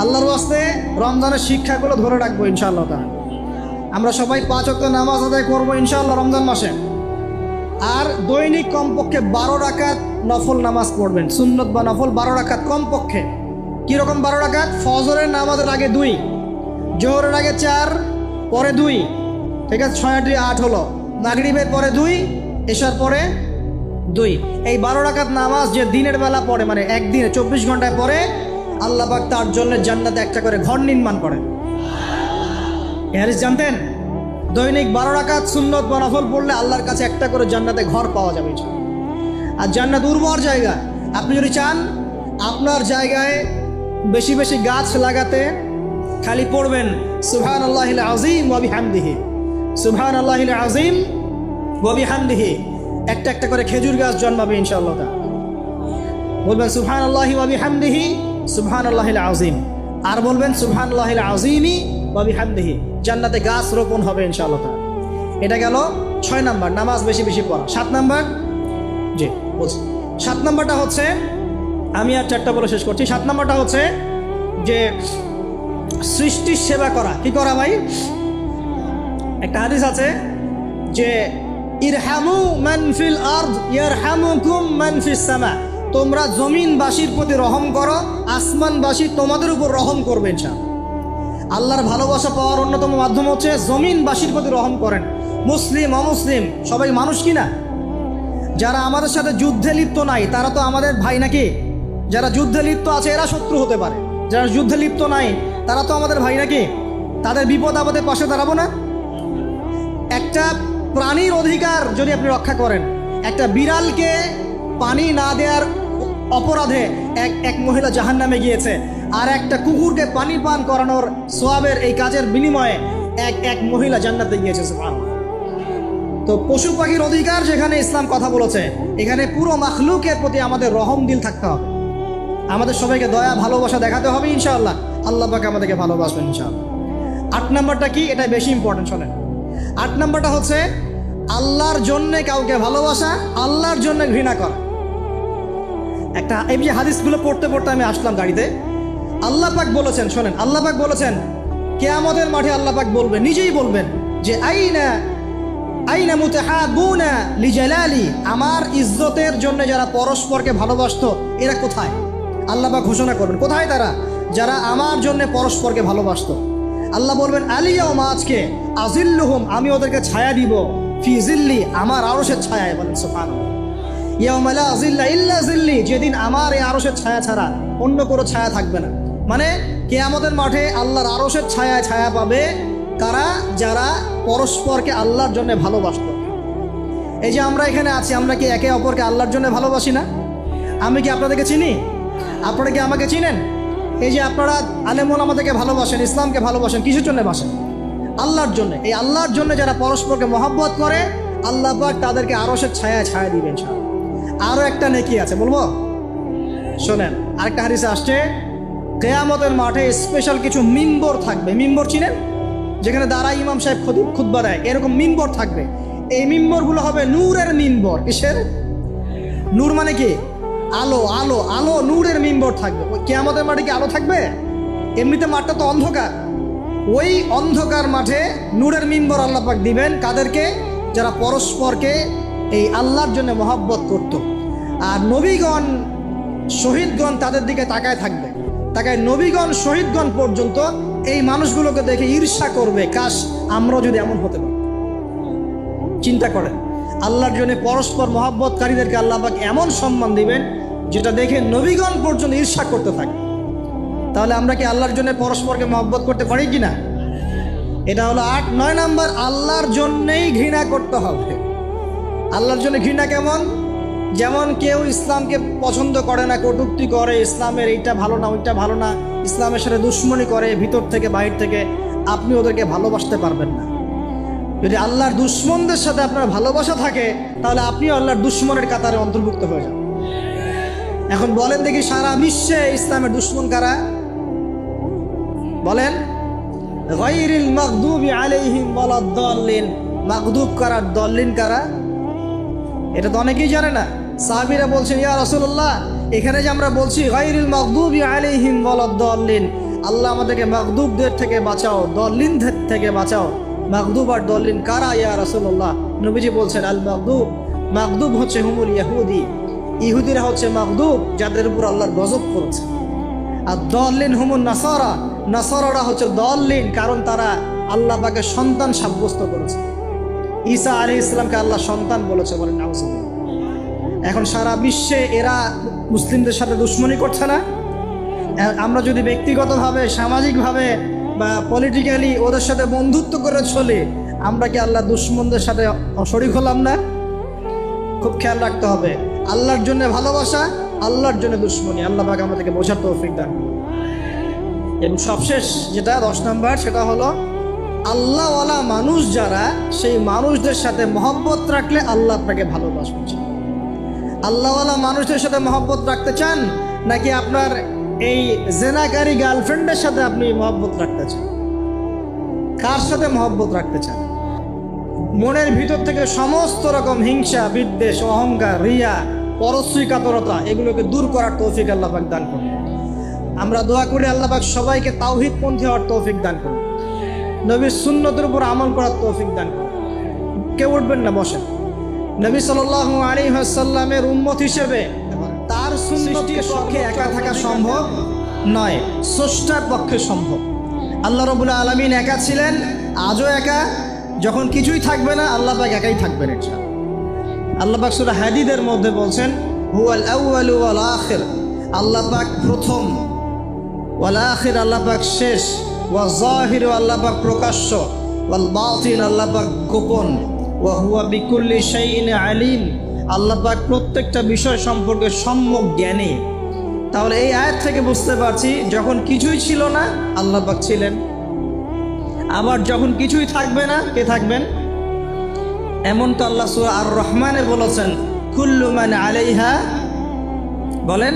আল্লাহর ওয়াস্তে রমজানের শিক্ষাগুলো ধরে রাখবো ইনশাআল্লাহ তাআলা। আমরা সবাই 5 ওয়াক্ত নামাজ আদায় করবো ইনশাআল্লাহ রমজান মাসে। আর দৈনিক কমপক্ষে 12 রাকাত নফল নামাজ পড়বেন, সুন্নত বা নফল 12 রাকাত কমপক্ষে। কীরকম 12 রাকাত? ফজরের নামাজের আগে 2, জোহরের আগে 4, পরে 2, ঠিক আছে? 6 8 8 হলো। মাগরিবের পরে 2, এশার পরে 2। এই 12 রাকাত নামাজ যে দিনের বেলা পড়ে, মানে একদিনে 24 ঘন্টায় পড়ে, আল্লাহ পাক তার জন্য জান্নাতে একটা করে ঘর নির্মাণ করেন। এই হাদিস জানতেন? দৈনিক 12 রাকাত সুন্নত বা নফল পড়লে আল্লাহর কাছে একটা করে জান্নাতে ঘর পাওয়া যাবে। আর জান্নাত উর্বর জায়গা। আপনি যদি চান আপনার জায়গায় বেশি বেশি গাছ লাগাতে, খালি পড়বেন সুবহানাল্লাহিল আযীম ওয়া বিহামদিহি, সুবহানাল্লাহিল আযীম ওয়া বিহামদিহি। একটা একটা করে খেজুর গাছ জন্মাবে ইনশাআল্লাহ তাআলা। বলবেন সুবহানাল্লাহি ওয়া বিহামদিহি সুবহানাল্লাহিল আযীম, আর বলবেন সুবহানাল্লাহিল আযীমি ওয়া বিহামদিহি। জান্নাতে গাছ রোপণ হবে ইনশাআল্লাহ তাআলা। এটা গেল 6 নাম্বার, নামাজ বেশি বেশি পড়া। 7 নাম্বার, জি বলছি, 7 নাম্বারটা হচ্ছে, আমি আর 4টা বলে শেষ করছি। 7 নাম্বারটা হচ্ছে যে সৃষ্টির সেবা করা। কি করা ভাই? একটা হাদিস আছে যে ইরহামু মান ফিল আরদ ইয়ারহামুকুম মান ফিস সামা। তোমরা জমিনবাসীর প্রতি রহম করো, আসমানবাসী তোমাদের উপর রহম করবে ইনশাআল্লাহ। আল্লাহর ভালোবাসা পাওয়ার অন্যতম মাধ্যম হচ্ছে জমিনবাসীর প্রতি রহম করেন। মুসলিম অমুসলিম সবাই মানুষ কিনা? যারা আমাদের সাথে যুদ্ধে লিপ্ত নাই তারা তো আমাদের ভাই নাকি? যারা যুদ্ধে লিপ্ত আছে এরা শত্রু হতে পারে, যারা যুদ্ধে লিপ্ত নাই তারা তো আমাদের ভাই নাকি? তাদের বিপদ আপদে পাশে দাঁড়াবো না? একটা প্রাণীর অধিকার যদি আপনি রক্ষা করেন, একটা বিড়ালকে পানি না দেওয়ার অপরাধে এক মহিলা জাহান্নামে গিয়েছে, আর একটা কুকুরকে পানি পান করানোর সোয়াবের এই কাজের বিনিময়ে এক মহিলা জান্নাতে গিয়েছে। সুবহানাল্লাহ। তো পশু পাখির অধিকার যেখানে ইসলাম কথা বলেছে, এখানে পুরো মাখলুকের প্রতি আমাদের রহম দিল থাকতে হবে। আমাদের সবাইকে দয়া ভালোবাসা দেখাতে হবে ইনশাআল্লাহ। আল্লাহ পাক আমাদেরকে ভালোবাসবেন ইনশাআল্লাহ। 8 নাম্বারটা কি? এটা বেশি ইম্পর্টেন্ট, শোনেন। 8 নাম্বারটা হচ্ছে আল্লাহর জন্যে কাউকে ভালোবাসা, আল্লাহর জন্য ঘৃণা করা। একটা এই যে হাদিসগুলো পড়তে পড়তে আমি আসলাম গাড়িতে, আল্লাহ পাক বলেছেন, শোনেন, আল্লাহ পাক বলেছেন কিয়ামতের মাঠে আল্লাহ পাক বলবেন, নিজেই বলবেন যে আইনা মুতাহাবুনা লিজালালি, আমার ইজ্জতের জন্য যারা পরস্পরকে ভালোবাসতো এরা কোথায়? আল্লাহ পাক ঘোষণা করবেন কোথায় তারা? যারা আমার জন্য পরস্পরকে ভালোবাসতো। আল্লাহ বলবেন আলিয়াউমা, আজকে, আজিল্লুহুম, আমি ওদেরকে ছায়া দিব, ফি জিল্লি, আমার আরশের ছায়ায়। বলেন সুবহানাল্লাহ। ইয়াউমা লা জিল্লা ইল্লা জিল্লি, যেদিন আমার এই আরশের ছায়া ছাড়া অন্য কোনো ছায়া থাকবে না। মানে কিয়ামতের মাঠে আল্লাহর আরশের ছায়া ছায়া পাবে কারা? যারা পরস্পরকে আল্লাহর জন্য ভালোবাসত। এই যে আমরা এখানে আছি, আমরা কি একে অপরকে আল্লাহর জন্য ভালোবাসি না? আমি কি আপনাদেরকে চিনি? আপনারা কি আমাকে চিনেন? এই যে আপনারা আলেম ওলামাদেরকে ভালোবাসেন, ইসলামকে ভালোবাসেন, কিসের জন্য বাসেন? আল্লাহর জন্য। এই আল্লাহর জন্য যারা পরস্পরকে মহব্বত করে, আল্লাহ পাক তাদেরকে আরশের ছায়া ছায়া দিবেন ইনশাআল্লাহ। আরও একটা নেকি আছে, বলবো শোনেন। আরেকটা হাদিসে আসছে কিয়ামতের মাঠে স্পেশাল কিছু মিম্বর থাকবে। মিম্বর চিনেন? যেখানে দাঁড়ায় ইমাম সাহেব খুতবা দেয়, এরকম মিম্বর থাকবে। এই মিম্বরগুলো হবে নূরের মিম্বর। কিসের? নূর মানে কি? আলো, আলো, আলো, নূরের মিম্বর থাকবে। ওই কিয়ামতের মাঠে কি আলো থাকবে? এমনিতে মাঠটা তো অন্ধকার। ওই অন্ধকার মাঠে নূরের মিম্বর আল্লাহ পাক দিবেন কাদেরকে? যারা পরস্পরকে এই আল্লাহর জন্য মহব্বত করত। আর নবীগণ, শহীদগণ তাদের দিকে তাকায় থাকবে। তাকায় নবীগণ, শহীদগণ পর্যন্ত এই মানুষগুলোকে দেখে ঈর্ষা করবে, কাশ আমরাও যদি এমন হতে পারি। চিন্তা করেন, আল্লাহর জন্য পরস্পর মহব্বতকারীদেরকে আল্লাহ পাক এমন সম্মান দিবেন যেটা দেখে নবীগণ পর্যন্ত ঈর্ষা করতে থাকে। তাহলে আমরা কি আল্লাহর জন্য পরস্পরকে মহব্বত করতে পারি কি না? এটা হলো 8-9 নাম্বার। আল্লাহর জন্যেই ঘৃণা করতে হবে। আল্লাহর জন্য ঘৃণা কেমন? যেমন কেউ ইসলামকে পছন্দ করে না, কটূক্তি করে, ইসলামের এইটা ভালো না, ওইটা ভালো না, ইসলামের সাথে দুশ্মনী করে ভিতর থেকে বাহির থেকে, আপনি ওদেরকে ভালোবাসতে পারবেন না। যদি আল্লাহর দুশ্মনদের সাথে আপনার ভালোবাসা থাকে, তাহলে আপনিও আল্লাহর দুশ্মনের কাতারে অন্তর্ভুক্ত হয়ে যান। এখন বলেন দেখি, সারা বিশ্বে ইসলামের দুশ্মন কারা? বলেন। গায়রিল মাগদুবি আলাইহিম ওয়ালাদ-দাল্লিন। মাগদুব কারা, দল্লিন কারা? এটা তো অনেকেই জানে না। সাহাবীরা বলছেন, ইয়া রাসূলুল্লাহ, এখানে যে আমরা বলছি গায়রিল মাগদুবি আলাইহিম ওয়ালাদ-দাল্লিন, আল্লাহ আমাদেরকে মাগদুবদের থেকে বাঁচাও, দল্লিনদের থেকে বাঁচাও। মাগদুব আর দল্লিন কারা ইয়া রাসূলুল্লাহ? নবীজি বলছেন, আল মাগদুব, মাগদুব হচ্ছে হুমুল ইহুদি। ইহুদিরা হচ্ছে মাগদুব, যাদের উপর আল্লাহর গজব করেছে। আর দল্লিন হুমুল নাসারা, নাসারারা হচ্ছে দল্লিন, কারণ তারা আল্লাহ পাকে সন্তান সাব্যস্ত করেছে। ঈসা আলাইহিস সালামকে আল্লাহ সন্তান বলেছে, বলেন নাউজুবিল্লাহ। এখন সারা বিশ্বে এরা মুসলিমদের সাথে দুশ্মনী করছে না? আমরা যদি ব্যক্তিগতভাবে, সামাজিকভাবে বা পলিটিক্যালি ওদের সাথে বন্ধুত্ব করে চলি, আমরা কি আল্লাহ দুশ্মনদের সাথে শরীক হলাম না? খুব খেয়াল রাখতে হবে। আল্লাহর জন্য ভালোবাসা, আল্লাহর জন্য দুশ্মনী। আল্লাহ পাক আমাদেরকে বোঝার তৌফিক দান। এবং সবশেষ যেটা 10 নাম্বার, সেটা হলো আল্লাহওয়ালা মানুষ যারা, সেই মানুষদের সাথে মহব্বত রাখলে আল্লাহ আপনাকে ভালোবাসবেন। আল্লাহওয়ালা মানুষদের সাথে মহব্বত রাখতে চান, নাকি আপনার এই জেনাকারী গার্লফ্রেন্ডের সাথে আপনি মহব্বত রাখতে চান? কার সাথে মহব্বত রাখতে চান? মনের ভিতর থেকে সমস্ত রকম হিংসা, বিদ্বেষ, অহংকার, রিয়া, পরশ্রী কাতরতা, এগুলোকে দূর করার তৌফিক আল্লাহ পাক দান করুন। আমরা দোয়া করি আল্লাহ পাক সবাইকে তাওহীদপন্থী হওয়ার তৌফিক দান করুন, নবীর সুন্নতের উপর আমল করার তৌফিক দান করুন। কেউ উঠবেন না, বসেন। নবী সাল্লাল্লাহু আলাইহি ওয়াসাল্লামের উম্মত হিসেবে তার সুন্নতের পক্ষে একা থাকা সম্ভব নয়, স্রষ্টার পক্ষে সম্ভব। আল্লাহ রাব্বুল আলামিন একা ছিলেন, আজও একা। যখন কিছুই থাকবে না, আল্লাহ পাক একাই থাকবেন ইনশাআল্লাহ। আল্লাহ পাক সূরা হাদীদের মধ্যে বলছেন, হুয়াল আউয়ালু ওয়াল আখির, আল্লাহ পাক প্রথম, ওয়াল আখির আল্লাহ পাক শেষ, ওয়াল যাহির আল্লাহ পাক প্রকাশ্য, ওয়াল বাতিন আল্লাহ পাক গোপন, ওয়া হুয়া বিকুল্লি শাইইন আলিম, আল্লাহ পাক প্রত্যেকটা বিষয় সম্পর্কে সম্যক জ্ঞানী। তাহলে এই আয়াত থেকে বুঝতে পারছি, যখন কিছুই ছিল না আল্লাহ পাক ছিলেন, আবার যখন কিছুই থাকবে না কে থাকবেন? এমন তো আল্লাহ সূরা আর রহমানে বলেছেন, কুল্লু মান আলাইহা, বলেন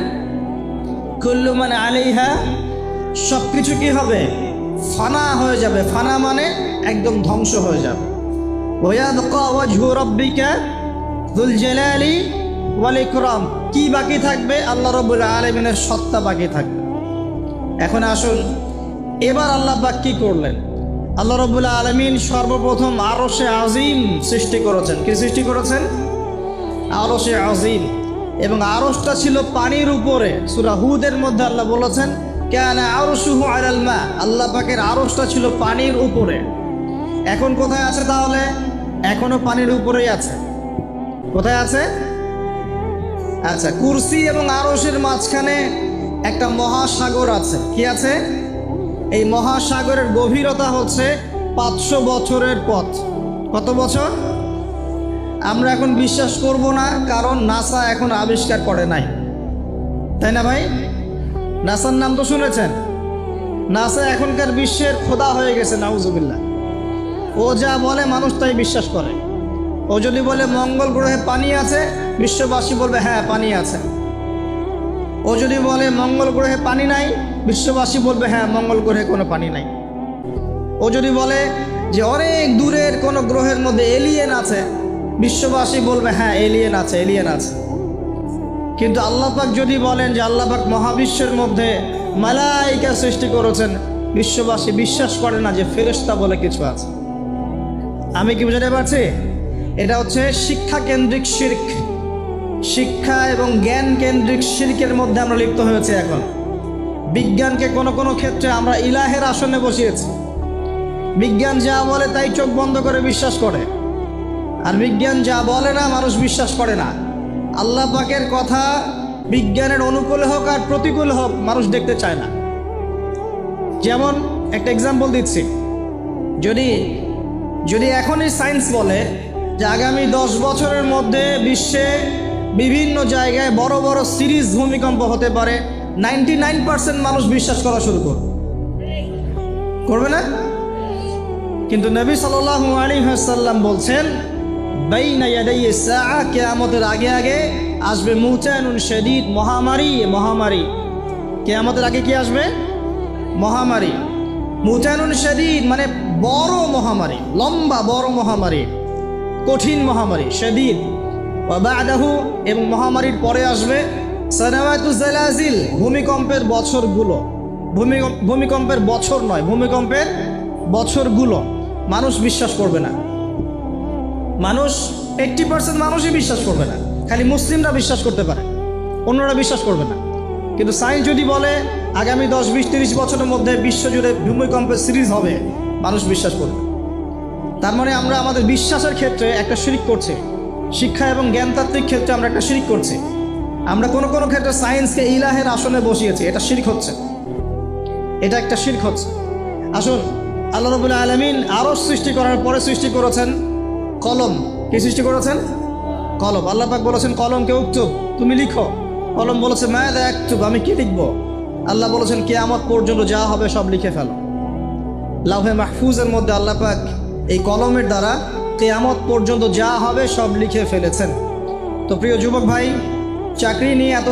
কুল্লু মান আলাইহা, সব কিছু কি হবে? ফানা হয়ে যাবে। ফানা মানে একদম ধ্বংস হয়ে যাবে। ওয়ায়াবকা ওয়াজহু রাব্বিকা যুল জালালি ওয়াল ইকরাম, কি বাকি থাকবে? আল্লাহ রাব্বুল আলামিনের সত্তা বাকি থাকবে। এখন আসুন, এবার আল্লাহ পাক কি করলেন? আল্লাহ রাব্বুল আলামিন সর্বপ্রথম আরশে আজিম সৃষ্টি করেছেন। কি সৃষ্টি করেছেন? আরশে আজিম। এবং আরশটা ছিল পানির উপরে। সূরা হুদের মধ্যে আল্লাহ বলেছেন, কানা আরশুহু আলাল মা, আল্লাহ পাকের আরশটা ছিল পানির উপরে। এখন কোথায় আছে তাহলে? এখনো পানির উপরেই আছে। কোথায় আছে? আচ্ছা, কুরসি এবং আরশের মাঝখানে একটা মহাসাগর আছে। কি আছে? এই মহাসাগরের গভীরতা হচ্ছে 500 বছরের পথ। কত বছর? আমরা এখন বিশ্বাস করব না, কারণ নাসা এখন আবিষ্কার করে নাই, তাই না ভাই? নাসার নাম তো শুনেছেন। নাসা এখনকার বিশ্বের খোদা হয়ে গেছে, নাউজুবিল্লাহ। ও যা বলে মানুষ তাই বিশ্বাস করে। ও যদি বলে মঙ্গল গ্রহে পানি আছে, বিশ্ববাসী বলবে হ্যাঁ পানি আছে। ও যদি বলে মঙ্গল গ্রহে পানি নাই, বিশ্ববাসী বলবে হ্যাঁ মঙ্গল গ্রহে কোনো পানি নাই। ও যদি বলে যে অনেক দূরের কোনো গ্রহের মধ্যে এলিয়েন আছে, বিশ্ববাসী বলবে হ্যাঁ এলিয়েন আছে, এলিয়েন আছে। কিন্তু আল্লাহ পাক যদি বলেন যে আল্লাহ পাক মহাবিশ্বের মধ্যে মালাইকা সৃষ্টি করেছেন, বিশ্ববাসী বিশ্বাস করে না যে ফেরেশতা বলে কিছু আছে। আমি কি বুঝাতে পারছি? এটা হচ্ছে শিক্ষা কেন্দ্রিক শিরক, শিক্ষা এবং জ্ঞান কেন্দ্রিক শিরকের মধ্যে আমরা লিপ্ত হয়েছে। এখন বিজ্ঞানকে কোনো কোনো ক্ষেত্রে আমরা ইলাহের আসনে বসিয়েছি। বিজ্ঞান যা বলে তাই চোখ বন্ধ করে বিশ্বাস করে, আর বিজ্ঞান যা বলে না মানুষ বিশ্বাস করে না। আল্লাহ পাকের কথা বিজ্ঞানের অনুকূলে হোক আর প্রতিকূলে হোক মানুষ দেখতে চায় না। যেমন একটা এক্সাম্পল দিচ্ছি, যদি এখনই সায়েন্স বলে যে আগামী 10 বছরের মধ্যে বিশ্বে বিভিন্ন জায়গায় বড় বড় সিরিজ ভূমিকম্প হতে পারে, 99% মানুষ বিশ্বাস করা শুরু করবে না? কিন্তু নবী সাল্লাল্লাহু আলাইহি ওয়াসাল্লাম বলছেন বাইনা ইয়াদাই সাআ, কিয়ামতের আগে আগে আসবে মুতানুন শাদীদ, মহামারী। কিয়ামতের আগে কি আসবে? মহামারী। মুতানুন শাদীদ মানে বড় মহামারী, লম্বা বড় মহামারী, কঠিন মহামারী, শাদীদ। ওয়া বা'দাহু, এবং মহামারীর পরে আসবে সানাওয়াতু জালাজিল, ভূমিকম্পের বছরগুলো। ভূমিকম্পের বছর নয়, ভূমিকম্পের বছরগুলো। মানুষ বিশ্বাস করবে না। মানুষ 80% মানুষই বিশ্বাস করবে না, খালি মুসলিমরা বিশ্বাস করতে পারে, অন্যরা বিশ্বাস করবে না। কিন্তু সায়েন্স যদি বলে আগামী 10, 20, 30 বছরের মধ্যে বিশ্বজুড়ে ভূমিকম্পের সিরিজ হবে, মানুষ বিশ্বাস করবে। তার মানে আমরা আমাদের বিশ্বাসের ক্ষেত্রে একটা শিরক করছি, শিক্ষা এবং জ্ঞানতাত্ত্বিক ক্ষেত্রে আমরা একটা শিরক করছি। আমরা কোনো কোনো ক্ষেত্রে সায়েন্সকে ইলাহের আসনে বসিয়েছি, এটা শিরক হচ্ছে, এটা একটা শিরক হচ্ছে। আসুন, আল্লাহ রাব্বুল আলামিন আরশ সৃষ্টি করার পরে সৃষ্টি করেছেন কলম। কি সৃষ্টি করেছেন? কলম। আল্লাহ পাক বলেছেন কলমকে উক্তুব, তুমি লিখো। কলম বলেছে মাযা আক্তুব, আমি কি লিখবো? আল্লাহ বলেছেন কিয়ামত পর্যন্ত যা হবে সব লিখে ফেলো। লাউহে মাহফুজের মধ্যে আল্লাহ পাক এই কলমের দ্বারা কিয়ামত পর্যন্ত যা হবে সব লিখে ফেলেছেন। তো প্রিয় যুবক ভাই, চাকরি নিয়ে এত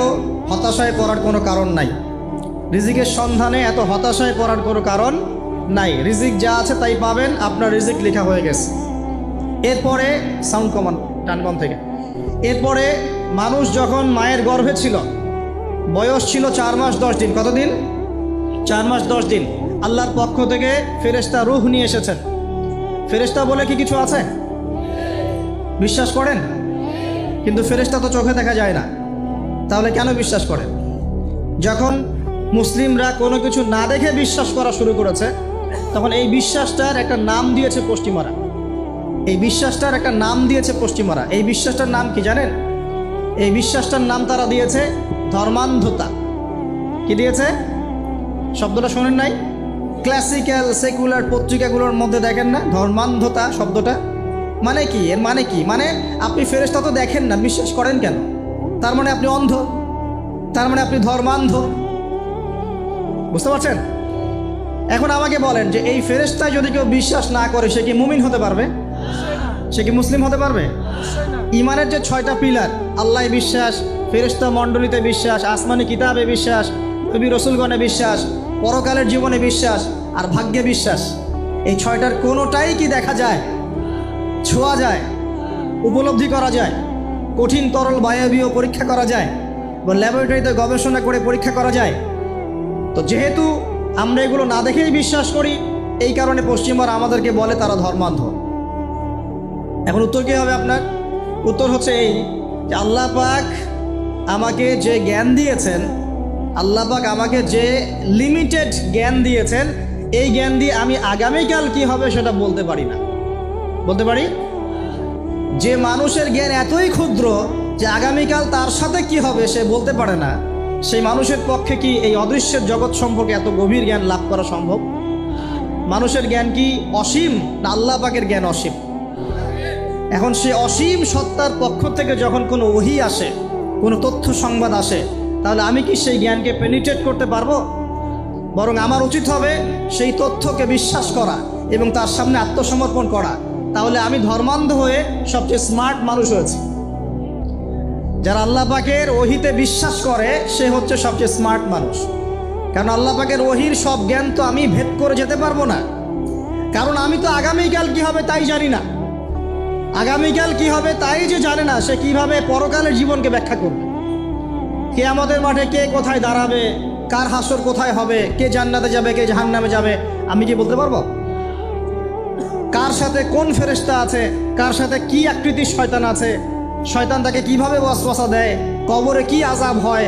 হতাশায় পড়ার কোনো কারণ নাই, রিজিকের সন্ধানে এত হতাশায় পড়ার কোনো কারণ নাই। রিজিক যা আছে তাই পাবেন, আপনার রিজিক লেখা হয়ে গেছে। এরপরে সাউন্ড কমান, টানকম থেকে। এরপরে মানুষ যখন মায়ের গর্ভে ছিল, বয়স ছিল 4 মাস 10 দিন। কতদিন? 4 মাস 10 দিন। আল্লাহর পক্ষ থেকে ফেরেশতা রূহ নিয়ে এসেছেন। ফেরেশতা বলে কি কিছু আছে? বিশ্বাস করেন? কিন্তু ফেরেশতা তো চোখে দেখা যায় না, তাহলে কেন বিশ্বাস করেন? যখন মুসলিমরা কোনো কিছু না দেখে বিশ্বাস করা শুরু করেছে, তখন এই বিশ্বাসটার একটা নাম দিয়েছে পশ্চিমারা। এই বিশ্বাসটার একটা নাম দিয়েছে পশ্চিমারা। এই বিশ্বাসটার নাম কি জানেন? এই বিশ্বাসটার নাম তারা দিয়েছে ধর্মান্ধতা। কি দিয়েছে? শব্দটা শোনেন নাই? ক্লাসিক্যাল সেকুলার পত্রিকাগুলোর মধ্যে দেখেন না ধর্মান্ধতা শব্দটা? মানে কি? এর মানে কি? মানে আপনি ফেরেশতা তো দেখেন না, বিশ্বাস করেন কেন? তার মানে আপনি অন্ধ, তার মানে আপনি ধর্মান্ধ। বুঝতে পারছেন? এখন আমাকে বলেন যে এই ফেরেশতায় যদি কেউ বিশ্বাস না করে, সে কি মুমিন হতে পারবে? সে কি মুসলিম হতে পারবে? ইমানের যে 6টা পিলার, আল্লাহ বিশ্বাস, ফেরেশতা মণ্ডলীতে বিশ্বাস, আসমানি কিতাবে বিশ্বাস, নবী রসুলগণে বিশ্বাস, পরকালের জীবনে বিশ্বাস, আর ভাগ্যে বিশ্বাস, এই 6টার কোনোটাই কি দেখা যায়, ছোঁয়া যায়, উপলব্ধি করা যায়? কঠিন তরল বায়বীয় পরীক্ষা করা যায়, বা ল্যাবরেটরিতে গবেষণা করে পরীক্ষা করা যায়? তো যেহেতু আমরা এগুলো না দেখেই বিশ্বাস করি, এই কারণে পশ্চিমরা আমাদেরকে বলে তারা ধর্মান্ধ। এখন উত্তর কী হবে আপনার? উত্তর হচ্ছে এই যে আল্লাহ পাক আমাকে যে জ্ঞান দিয়েছেন, আল্লাহ পাক আমাকে যে লিমিটেড জ্ঞান দিয়েছেন, এই জ্ঞান দিয়ে আমি আগামীকাল কি হবে সেটা বলতে পারি না। বলতে পারি? যে মানুষের জ্ঞান এতই ক্ষুদ্র যে আগামীকাল তার সাথে কি হবে সে বলতে পারে না, সেই মানুষের পক্ষে কি এই অদৃশ্যের জগৎ সম্পর্কে এত গভীর জ্ঞান লাভ করা সম্ভব? মানুষের জ্ঞান কি অসীম, না আল্লাহ পাকের জ্ঞান অসীম? এখন সে অসীম সত্তার পক্ষ থেকে যখন কোনো ওহী আসে, কোনো তথ্য সংবাদ আসে, তাহলে আমি কি সেই জ্ঞানকে পেনিট্রেট করতে পারবো? বরং আমার উচিত হবে সেই তথ্যকে বিশ্বাস করা এবং তার সামনে আত্মসমর্পণ করা। তাহলে আমি ধর্মান্ধ হয়ে সবচেয়ে স্মার্ট মানুষ হয়েছি। যারা আল্লাহ পাকের ওহিতে বিশ্বাস করে সে হচ্ছে সবচেয়ে স্মার্ট মানুষ। কারণ আল্লাহ পাকের ওহির সব জ্ঞান তো আমি ভেদ করে যেতে পারবো না, কারণ আমি তো আগামীকাল কি হবে তাই জানি না। আগামীকাল কি হবে তাই যে জানে না, সে কিভাবে পরকালের জীবনকে ব্যাখ্যা করবে? কে আমাদের মাঠে কে কোথায় দাঁড়াবে, কার হাসর কোথায় হবে, কে জান্নাতে যাবে কে জাহান্নামে যাবে, আমি কি বলতে পারবো? কার সাথে কোন ফেরেশতা আছে, কার সাথে কি আকৃতির শয়তান আছে, শয়তান তাকে কিভাবে ওয়াসওয়াসা দেয়, কবরে কি আযাব হয়,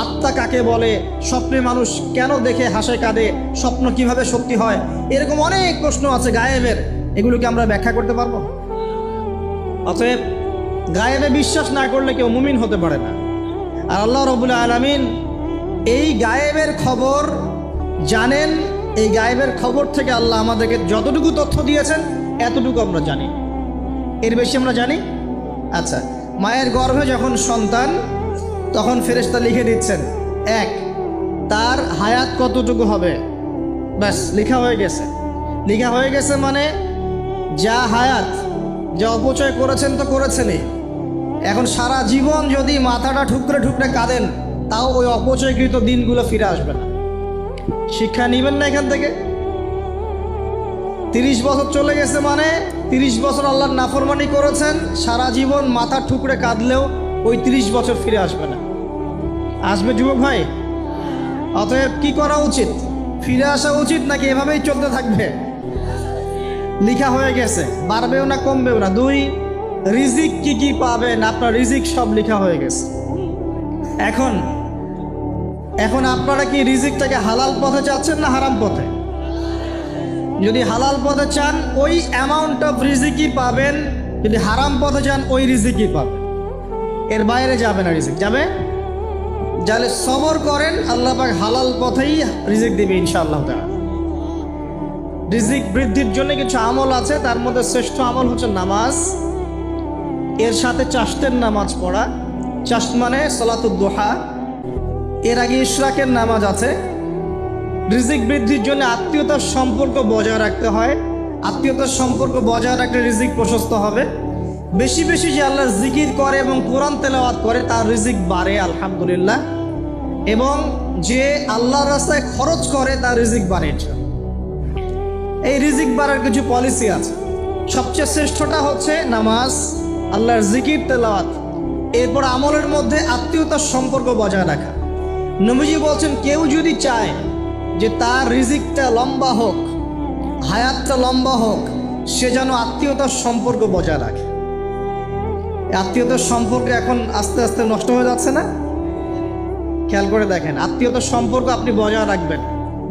আত্মা কাকে বলে, স্বপ্নে মানুষ কেন দেখে হাসে কাঁদে, স্বপ্ন কিভাবে সত্যি হয়, এরকম অনেক প্রশ্ন আছে গায়েবের। এগুলোকে আমরা ব্যাখ্যা করতে পারবো? অতএব গায়েবে বিশ্বাস না করলে কেউ মুমিন হতে পারে না। আর আল্লাহ রাব্বুল আলামিন এই গায়েবের খবর জানেন। এই গায়েবের খবর থেকে আল্লাহ আমাদেরকে যতটুকু তথ্য দিয়েছেন এতটুকু আমরা জানি, এর বেশি আমরা জানি? আচ্ছা, মায়ের গর্ভে যখন সন্তান, তখন ফেরেশতা লিখে দিচ্ছেন এক, তার হায়াত কতটুকু হবে, ব্যাস লেখা হয়ে গেছে। লেখা হয়ে গেছে মানে যা হায়াত, যা অপচয় করেছেন তো করেছেনই, এখন সারা জীবন যদি মাথাটা ঠুকরে ঠুকরে কাঁদেন তাও ওই অপচয়কৃত দিনগুলো ফিরে আসবে না। শিক্ষা নেবেন না এখান থেকে? 30 বছর চলে গেছে মানে 30 বছর আল্লাহর নাফরমানি করেছেন, সারা জীবন মাথা ঠুকরে কাঁদলেও ওই 30 বছর ফিরে আসবে না। আসবে যুবক ভাই? অতএব কি করা উচিত? ফিরে আসা উচিত নাকি এভাবেই চলতে থাকবে? লিখা হয়ে গেছে, বাড়বেও না কমবেও না। 2, রিজিক কি কি পাবেন, আপনার রিজিক সব লেখা হয়ে গেছে। এখন আপনারা কি রিজিকটাকে হালাল পথে চাচ্ছেন না হারাম পথে? যদি হালাল পথে চান ওই অ্যামাউন্ট অফ রিজিকই পাবেন, যদি হারাম পথে চান ওই রিজিকই পাবেন, এর বাইরে যাবে না। রিজিক যাবে, যাহলে সবর করেন, আল্লাহ পাক হালাল পথেই রিজিক দিবে ইনশাআল্লাহ তাআলা। রিজিক বৃদ্ধির জন্য কিছু আমল আছে, তার মধ্যে শ্রেষ্ঠ আমল হচ্ছে নামাজ, এর সাথে চাশতের নামাজ পড়া। চাশ মানে সালাতুদ দুহা, এর আগে ইশরাকের নামাজ আছে। রিজিক বৃদ্ধির জন্য আত্মীয়তার সম্পর্ক বজায় রাখতে হয়, আত্মীয়তার সম্পর্ক বজায় রাখলে রিজিক প্রশস্ত হবে। বেশি বেশি যে আল্লাহর জিকির করে এবং কোরআন তেলাওয়াত করে তার রিজিক বাড়ে আলহামদুলিল্লাহ, এবং যে আল্লাহর রাস্তায় খরচ করে তার রিজিক বাড়ে। এই রিজিক বাড়ার কিছু পলিসি আছে। সবচেয়ে শ্রেষ্ঠটা হচ্ছে নামাজ, আল্লাহর জিকির তেলাওয়াত, এরপর আমলের মধ্যে আত্মীয়তার সম্পর্ক বজায় রাখা। নবীজি বলছেন কেউ যদি চায় যে তার রিজিকটা লম্বা হোক, হায়াতটা লম্বা হোক, সে যেন আত্মীয়তার সম্পর্ক বজায় রাখে। আত্মীয়তার সম্পর্ক এখন আস্তে আস্তে নষ্ট হয়ে যাচ্ছে না? খেয়াল করে দেখেন, আত্মীয়তার সম্পর্ক আপনি বজায় রাখবেন।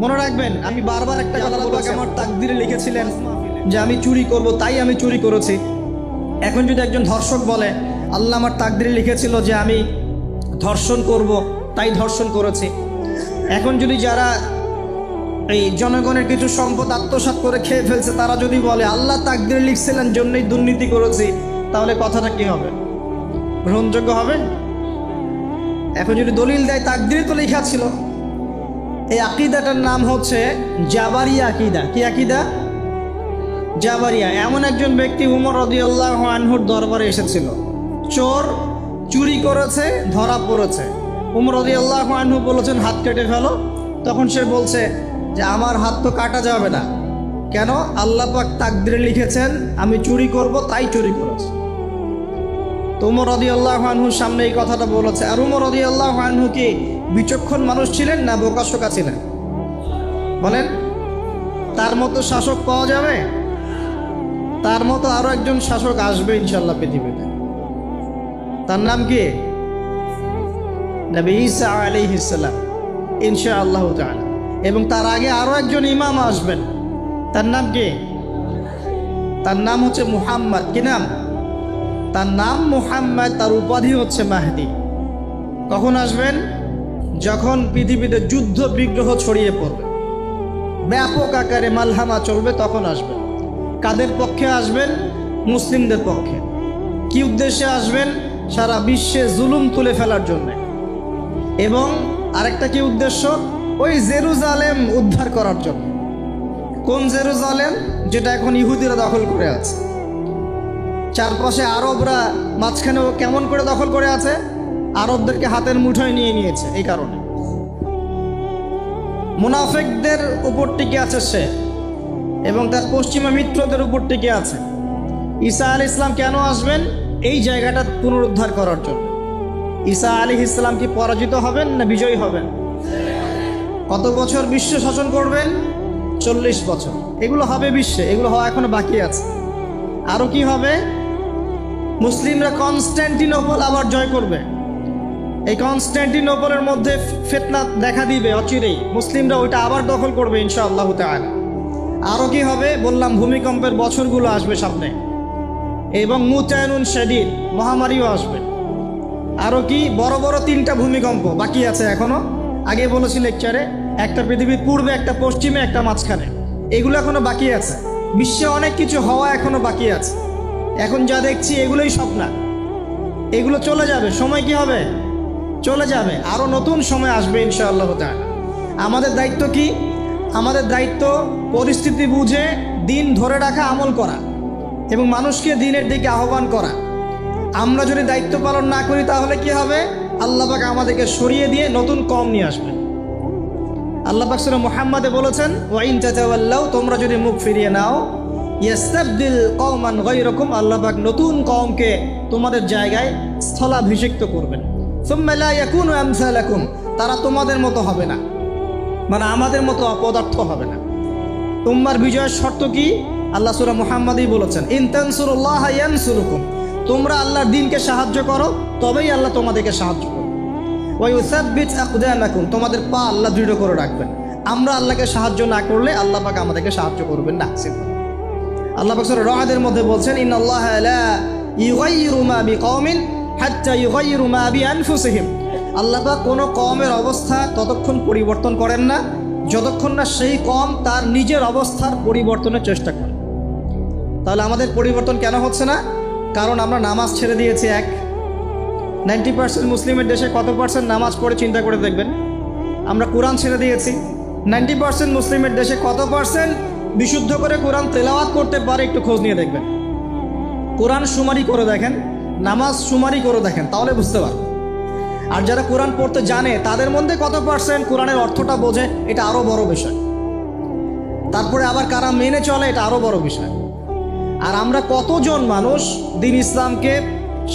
মনে রাখবেন, আমি বারবার একটা কথা বলবো, আমার তাকদিরে লিখেছিলেন যে আমি চুরি করব, তাই আমি চুরি করেছি। এখন যদি একজন ধর্ষক বলে আল্লাহ আমার তাকদিরে লিখেছিল যে আমি ধর্ষণ করব, তাই ধর্ষণ করেছি। এখন যদি যারা এই জনগণের কিছু সম্পদ আত্মসাৎ করে খেয়ে ফেলছে তারা যদি বলে আল্লাহ তাকদিরে লিখছিলেন জন্যই দুর্নীতি করেছি, তাহলে কথাটা কি হবে? গ্রহণযোগ্য হবে? এখন যদি দলিল দেয় তাকদিরে তো লেখা ছিল। এই আকীদাটার নাম হচ্ছে জাবারিয়া আকীদা। কি আকীদা? জাবারিয়া। এমন একজন ব্যক্তি উমর রাদিয়াল্লাহু আনহুর দরবারে এসেছিল, চোর চুরি করেছে, ধরা পড়েছে। উমর রাদিয়াল্লাহু আনহু বলেছেন হাত কেটে ফেলো। তখন সে বলছে যে আমার হাত তো কাটা যাবে না, কেন? আল্লাহ পাক তাকদিরে লিখেছেন আমি চুরি করব, তাই চুরি করেছি। তো উমর রাদিয়াল্লাহু আনহুর সামনে এই কথাটা বলেছে। আর উমর রাদিয়াল্লাহু আনহু কি বিচক্ষণ মানুষ ছিলেন না বোকাশোকা ছিলেন? বলেন, তার মতো শাসক পাওয়া যাবে? তার মতো আরো একজন শাসক আসবে ইনশাআল্লাহ পৃথিবীতে। তার নাম কি? নবী ঈসা আলাইহিস সালাম ইনশাআল্লাহ তাআলা। এবং তার আগে আরো একজন ইমাম আসবেন, তার নাম কি? তার নাম হচ্ছে মুহাম্মদ। কি নাম? তার নাম মুহাম্মদ, তার উপাধি হচ্ছে মাহদি। কখন আসবেন? যখন পৃথিবীতে যুদ্ধ বিগ্রহ ছড়িয়ে পড়বে, ব্যাপক আকারে মালহামা চলবে, তখন আসবেন। কাদের পক্ষে আসবেন? মুসলিমদের পক্ষে। কি উদ্দেশ্যে আসবেন? সারা বিশ্বে জুলুম তুলে ফেলার জন্য। এবং আরেকটা কি উদ্দেশ্য? ওই জেরুজালেম উদ্ধার করার জন্য। কোন জেরুজালেম? যেটা এখন ইহুদিরা দখল করে আছে। চারপাশে আরবরা মাঝখানে কেমন করে দখল করে আছে, আরবদেরকে হাতের মুঠোয় নিয়ে নিয়েছে। এই কারণে মুনাফিকদের উপর টিকে আছে সে, এবং তার পশ্চিমা মিত্রদের উপর টিকে আছে। ঈসা আলাইহিস সালাম কেন আসবেন? এই জায়গাটা পুনরুদ্ধার করার জন্য। ঈসা আলাইহিস সালাম কি পরাজিত হবেন না বিজয়ী হবেন? কত বছর বিশ্ব শাসন করবেন? 40 বছর। এগুলো হবে বিশ্বে, এগুলো হওয়া এখনো বাকি আছে। আরও কি হবে? মুসলিমরা কনস্ট্যান্টিনোপল আবার জয় করবে। এই কনস্ট্যান্টিনোপলের মধ্যে ফিতনা দেখা দিবে অচিরেই, মুসলিমরা ওইটা আবার দখল করবে ইনশাআল্লাহ তাআলা। আরও কি হবে? বললাম ভূমিকম্পের বছরগুলো আসবে সামনে, এবং মুতায়নুন শাদীদ মহামারীও আসবে। আরও কি? বড় বড় 3টা ভূমিকম্প বাকি আছে এখনো। আগে বলেছি লেকচারে, একটা পৃথিবীর পূর্বে, একটা পশ্চিমে, একটা মাঝখানে। এগুলো এখনো বাকি আছে। বিশ্বে অনেক কিছু হওয়া এখনো বাকি আছে। এখন যা দেখছি এগুলোই স্বপ্ন, এগুলো চলে যাবে। সময় কি হবে? চলে যাবে। আরও নতুন সময় আসবে ইনশাআল্লাহ তাআলা। আমাদের দায়িত্ব কি? আমাদের দায়িত্ব পরিস্থিতি বুঝে দিন ধরে রাখা, আমল করা এবং মানুষকে দিনের দিকে আহ্বান করা। আমরা যদি দায়িত্ব পালন না করি তাহলে কি হবে? আল্লাহ পাক আমাদেরকে সরিয়ে দিয়ে নতুন কওম নিয়ে আসবেন। আল্লাহ পাক সূরা মুহাম্মাদে বলেছেন, ওয়া ইন তাতাওয়াল্লাউ, তোমরা যদি মুখ ফিরিয়ে নাও, ইয়াস্তাবদিল কওমান গায়রাকুম, আল্লাহ পাক নতুন কওমকে তোমাদের জায়গায় স্থলাভিষিক্ত করবেন। সুম্মা লা ইয়াকুনু আমসালাকুম, তারা তোমাদের মতো হবে না, মানে আমাদের মতো অপদার্থ হবে না। উম্মার বিজয়ের শর্ত কি? আল্লাহ সূরা মুহাম্মাদেই বলেছেন, ইন তানসুরুল্লাহ ইয়ানসুরুকুম, তোমরা আল্লাহর দ্বীনকে সাহায্য করো তবেই আল্লাহ তোমাদেরকে সাহায্য করবে। ওয়া ইউসাব্বিত আকদামাকুম, তোমাদের পা আল্লাহ দৃঢ় করে রাখবেন। আমরা আল্লাহকে সাহায্য না করলে আল্লাহ পাক আমাদেরকে সাহায্য করবেন না। আল্লাহ পাক সূরা রা'দের মধ্যে বলছেন, ইন্নাল্লাহা লা ইউগাইয়িরু মা বিকওমিন হাত্তা ইউগাইয়িরু মা বিআনফুসিহিম, আল্লাহ পাক কোনো কওমের অবস্থা ততক্ষণ পরিবর্তন করেন না যতক্ষণ না সেই কওম তার নিজের অবস্থার পরিবর্তনের চেষ্টা করে। তাহলে আমাদের পরিবর্তন কেন হচ্ছে না? কারণ আমরা নামাজ ছেড়ে দিয়েছি। 90% মুসলিমের দেশে কত পার্সেন্ট নামাজ পড়ে চিন্তা করে দেখবেন। আমরা কোরআন ছেড়ে দিয়েছি। 90% মুসলিমের দেশে কত পার্সেন্ট বিশুদ্ধ করে কোরআন তেলাওয়াত করতে পারে একটু খোঁজ নিয়ে দেখবেন। কোরআন শুমারি করে দেখেন, নামাজ শুমারি করে দেখেন, তাহলে বুঝতে পারবেন। আর যারা কোরআন পড়তে জানে তাদের মধ্যে কত পার্সেন্ট কোরআনের অর্থটা বোঝে, এটা আরও বড় বিষয়। তারপরে আবার কারা মেনে চলে, এটা আরও বড় বিষয়। আর আমরা কতজন মানুষ দিন ইসলামকে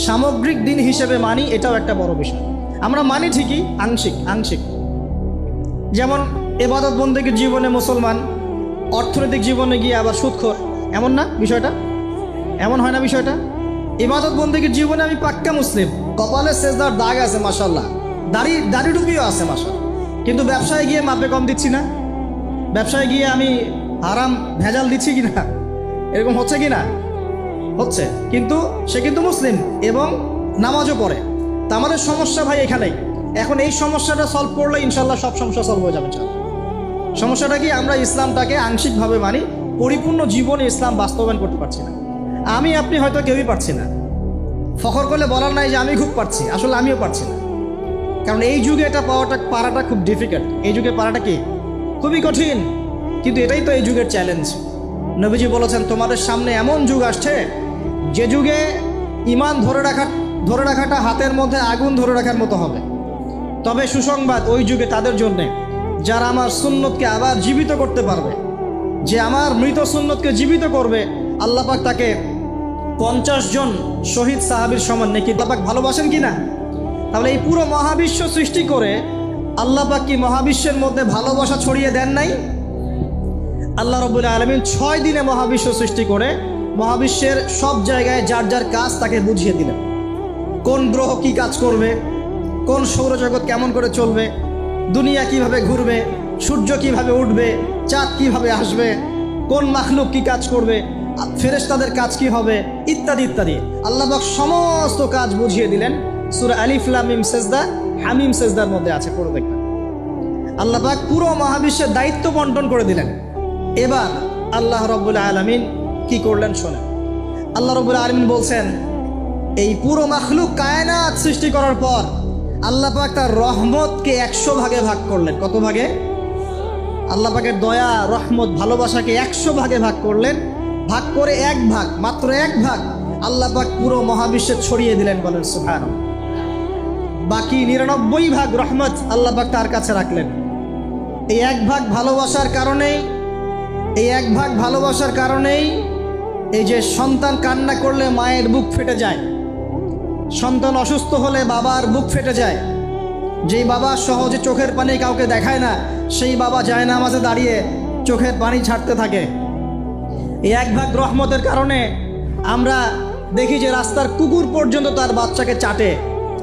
সামগ্রিক দিন হিসেবে মানি, এটাও একটা বড় বিষয়। আমরা মানি ঠিকই, আংশিক। যেমন ইবাদত বন্দেগীর জীবনে মুসলমান, অর্থনৈতিক জীবনে গিয়ে আবার সুদখোর, এমন না বিষয়টা? এমন হয় না বিষয়টা? ইবাদত বন্দেগীর জীবনে আমি পাক্কা মুসলিম, কপালে সেজদার দাগ আছে মাশাআল্লাহ, দাড়ি টুপিও আছে মাশাআল্লাহ, কিন্তু ব্যবসায় গিয়ে মাপে কম দিচ্ছি না, ব্যবসায় গিয়ে আমি হারাম ভেজাল দিচ্ছি কিনা, এরকম হচ্ছে কি না? হচ্ছে। কিন্তু সে কিন্তু মুসলিম এবং নামাজও পড়ে। তা আমাদের সমস্যা ভাই এখানেই। এখন এই সমস্যাটা সলভ করলে ইনশাল্লাহ সব সমস্যা সলভ হয়ে যাবে। সমস্যাটা কি? আমরা ইসলামটাকে আংশিকভাবে মানি, পরিপূর্ণ জীবনে ইসলাম বাস্তবায়ন করতে পারছি না। আমি আপনি হয়তো কেউই পারছি না। ফখর করলে বলার নাই যে আমি খুব পারছি, আসলে আমিও পারছি না। কারণ এই যুগে এটা পারাটা খুব ডিফিকাল্ট। এই যুগে পারাটা কি? খুবই কঠিন। কিন্তু এটাই তো এই যুগের চ্যালেঞ্জ। নবীজি বলেছেন, তোমাদের সামনে এমন যুগ আসছে যে যুগে ঈমান ধরে রাখাটা হাতের মধ্যে আগুন ধরে রাখার মতো হবে। তবে সুসংবাদ ওই যুগে তাদের জন্যে যারা আমার সুন্নতকে আবার জীবিত করতে পারবে। যে আমার মৃত সুন্নতকে জীবিত করবে, আল্লাহ পাক তাকে 50 জন শহীদ সাহাবীর সমান নেকি আল্লাহ পাক ভালোবাসেন কি না? তাহলে এই পুরো মহাবিশ্ব সৃষ্টি করে আল্লাহ পাক কি মহাবিশ্বের মধ্যে ভালোবাসা ছড়িয়ে দেন নাই? আল্লাহ রাব্বুল আলামিন 6 দিনে মহাবিশ্ব সৃষ্টি করে মহাবিশ্বের সব জায়গায় যার যার কাজ তাকে বুঝিয়ে দিলেন। কোন গ্রহ কি কাজ করবে, কোন সৌরজগৎ কেমন করে চলবে, দুনিয়া কিভাবে ঘুরবে, সূর্য কিভাবে উঠবে, চাঁদ কিভাবে আসবে, কোন মাখলুক কি কাজ করবে, ফেরেশতাদের কাজ কি হবে, ইত্যাদি ইত্যাদি। আল্লাহ পাক সমস্ত কাজ বুঝিয়ে দিলেন। সূরা আলিফ লাম মিম সেজদা, হামিম সেজদার মধ্যে আছে, পড়ে দেখবেন। আল্লাহ পাক পুরো মহাবিশ্বের দায়িত্ব বন্টন করে দিলেন। এবার আল্লাহ রাব্বুল আলামিন কি করলেন শোনেন। আল্লাহ রাব্বুল আলামিন বলছেন, এই পুরো মাখলুক কায়নাত সৃষ্টি করার পর আল্লাহ পাক তার রহমতকে 100 ভাগে ভাগ করলেন। কত ভাগে? আল্লাহ পাকের দয়া, রহমত, ভালোবাসাকে 100 ভাগে ভাগ করলেন। ভাগ করে এক ভাগ, মাত্র এক ভাগ আল্লাহ পাক পুরো মহাবিশ্বে ছড়িয়ে দিলেন, বলেন সুবহানাল্লাহ। বাকি 99 ভাগ রহমত আল্লাহ পাক তার কাছে রাখলেন। এই এক ভাগ ভালোবাসার কারণেই এই যে সন্তান কান্না করলে মায়ের বুক ফেটে যায়, সন্তান অসুস্থ হলে বাবার বুক ফেটে যায়। যেই বাবা সহজে চোখের পানি কাউকে দেখায় না, সেই বাবা যায় নামাজে দাঁড়িয়ে চোখের পানি ছাড়তে থাকে। এই এক ভাগ রহমতের কারণে আমরা দেখি যে রাস্তার কুকুর পর্যন্ত তার বাচ্চাকে চাটে,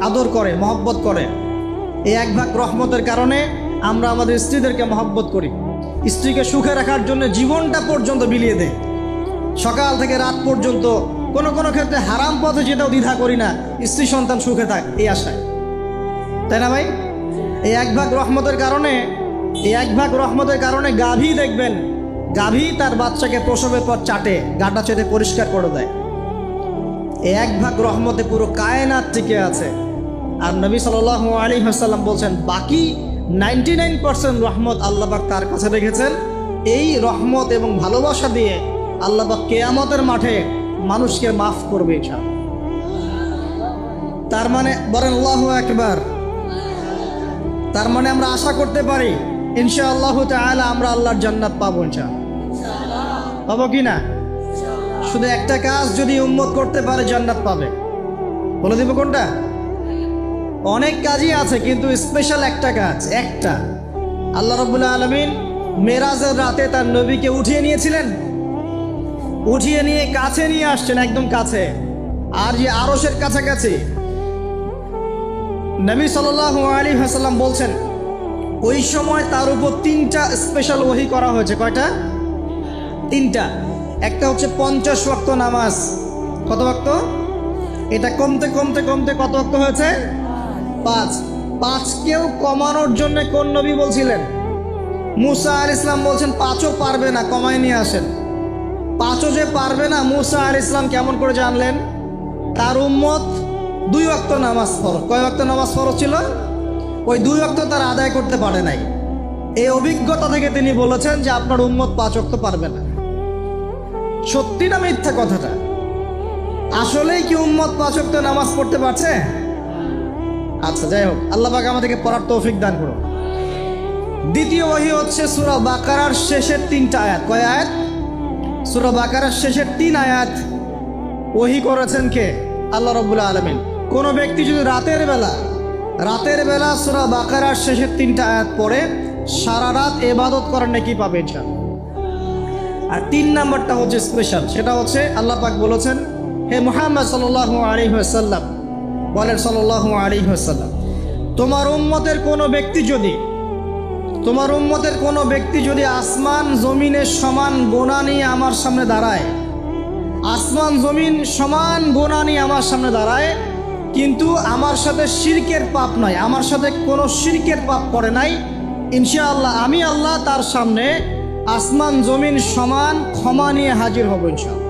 আদর করে, মহব্বত করে। এই এক ভাগ রহমতের কারণে আমরা আমাদের স্ত্রীদেরকে মহব্বত করি, স্ত্রীকে সুখে রাখার জন্য জীবনটা পর্যন্ত বিলিয়ে দেয়। সকাল থেকে রাত পর্যন্ত কোনো কোনো ক্ষেত্রে হারাম পথে যেটাও দ্বিধা করি না, স্ত্রী সন্তান সুখে থাক এই আশায়, তাই না ভাই? এই এক ভাগ রহমতের কারণে গাভী দেখবেন, গাভী তার বাচ্চাকে প্রসবের পর চাটে, গাটা চেটে পরিষ্কার করে দেয়। এই এক ভাগ রহমতে পুরো কায়নাত টিকে আছে। আর নবী সাল্লাল্লাহু আলাইহি ওয়াসাল্লাম বলছেন বাকি 99% রহমত আল্লাহ পাক তার কাছে রেখেছেন। এই রহমত এবং ভালোবাসা দিয়ে আল্লাহ পাক কিয়ামতের মাঠে মানুষকে মাফ করবে ইনশাআল্লাহ। তার মানে বলেন আল্লাহু আকবার। তার মানে আমরা আশা করতে পারি ইনশাআল্লাহু তাআলা আমরা আল্লাহর জান্নাত পাবো ইনশাআল্লাহ। পাবো কি না? শুধু একটা কাজ যদি উম্মত করতে পারে জান্নাত পাবে। বলে দিব কোনটা? অনেক কাজই আছে কিন্তু স্পেশাল একটা কাজ, একটা। আল্লাহ রাব্বুল আলামিন মেরাজের রাতে তার নবীকে উঠিয়ে নিয়েছিলেন, উঠিয়ে নিয়ে কাছে নিয়ে আসছেন, একদম কাছে, আর যে আরশের কাছাকাছি। নবী সাল্লাল্লাহু আলাইহি ওয়াসাল্লাম বলছেন ওই সময় তার উপর 3টা স্পেশাল ওহী করা হয়েছে। কয়টা? 3টা। একটা হচ্ছে 50 ওয়াক্ত নামাজ। কত ওয়াক্ত? এটা কমতে কমতে কমতে কত ওয়াক্ত হয়েছে? 5। 5কেও কমানোর জন্য কোন নবী বলছিলেন? মুসা আলাইহিস সালাম বলছেন 5ও পারবে না, কমায় নিয়ে আসেন। 5ও যে পারবে না, মুসা আলাইহিস সালাম কেমন করে জানলেন? তার উম্মত 2 ওয়াক্ত নামাজ ফরজ। কয় ওয়াক্ত নামাজ ফরজ ছিল? ওই 2 ওয়াক্ত তার আদায় করতে পারে নাই। এই অভিজ্ঞতা থেকে তিনি বলেছেন যে আপনার উম্মত 5 ওয়াক্ত পারবে না। সত্যি না মিথ্যা কথাটা? আসলেই কি উম্মত 5 ওয়াক্ত নামাজ পড়তে পারছে? আচ্ছা, যাই হোক, আল্লাহ পাক আমাদেরকে পড়ার তৌফিক দান করুন। দ্বিতীয় ওহী হচ্ছে সূরা বাকারার শেষের 3টা আয়াত। কয় আয়াত? সূরা বাকারার শেষের 3 আয়াত ওহী করেছেন কে? আল্লাহ রাব্বুল আলামিন। কোনো ব্যক্তি যদি রাতের বেলা সূরা বাকারার শেষের 3টা আয়াত পড়ে সারা রাত ইবাদত করার নেকি পাবে ইনশাআল্লাহ। আর 3 নাম্বারটা হচ্ছে স্পেশাল, সেটা হচ্ছে আল্লাহ পাক বলেছেন, হে মুহাম্মদ সাল্লাল্লাহু আলাইহি ওয়াসাল্লাম, বলেন সাল্লাল্লাহু আলাইহি ওয়াসাল্লাম, তোমার উম্মতের কোনো ব্যক্তি যদি আসমান জমিনের সমান গোনা নিয়ে আমার সামনে দাঁড়ায়, আসমান জমিন সমান গোনা নিয়ে আমার সামনে দাঁড়ায়, কিন্তু আমার সাথে শিরকের পাপ নাই, আমার সাথে কোনো শিরকের পাপ করে নাই, ইনশাআল্লাহ আমি আল্লাহ তার সামনে আসমান জমিন সমান ক্ষমা নিয়ে হাজির হব ইনশাআল্লাহ।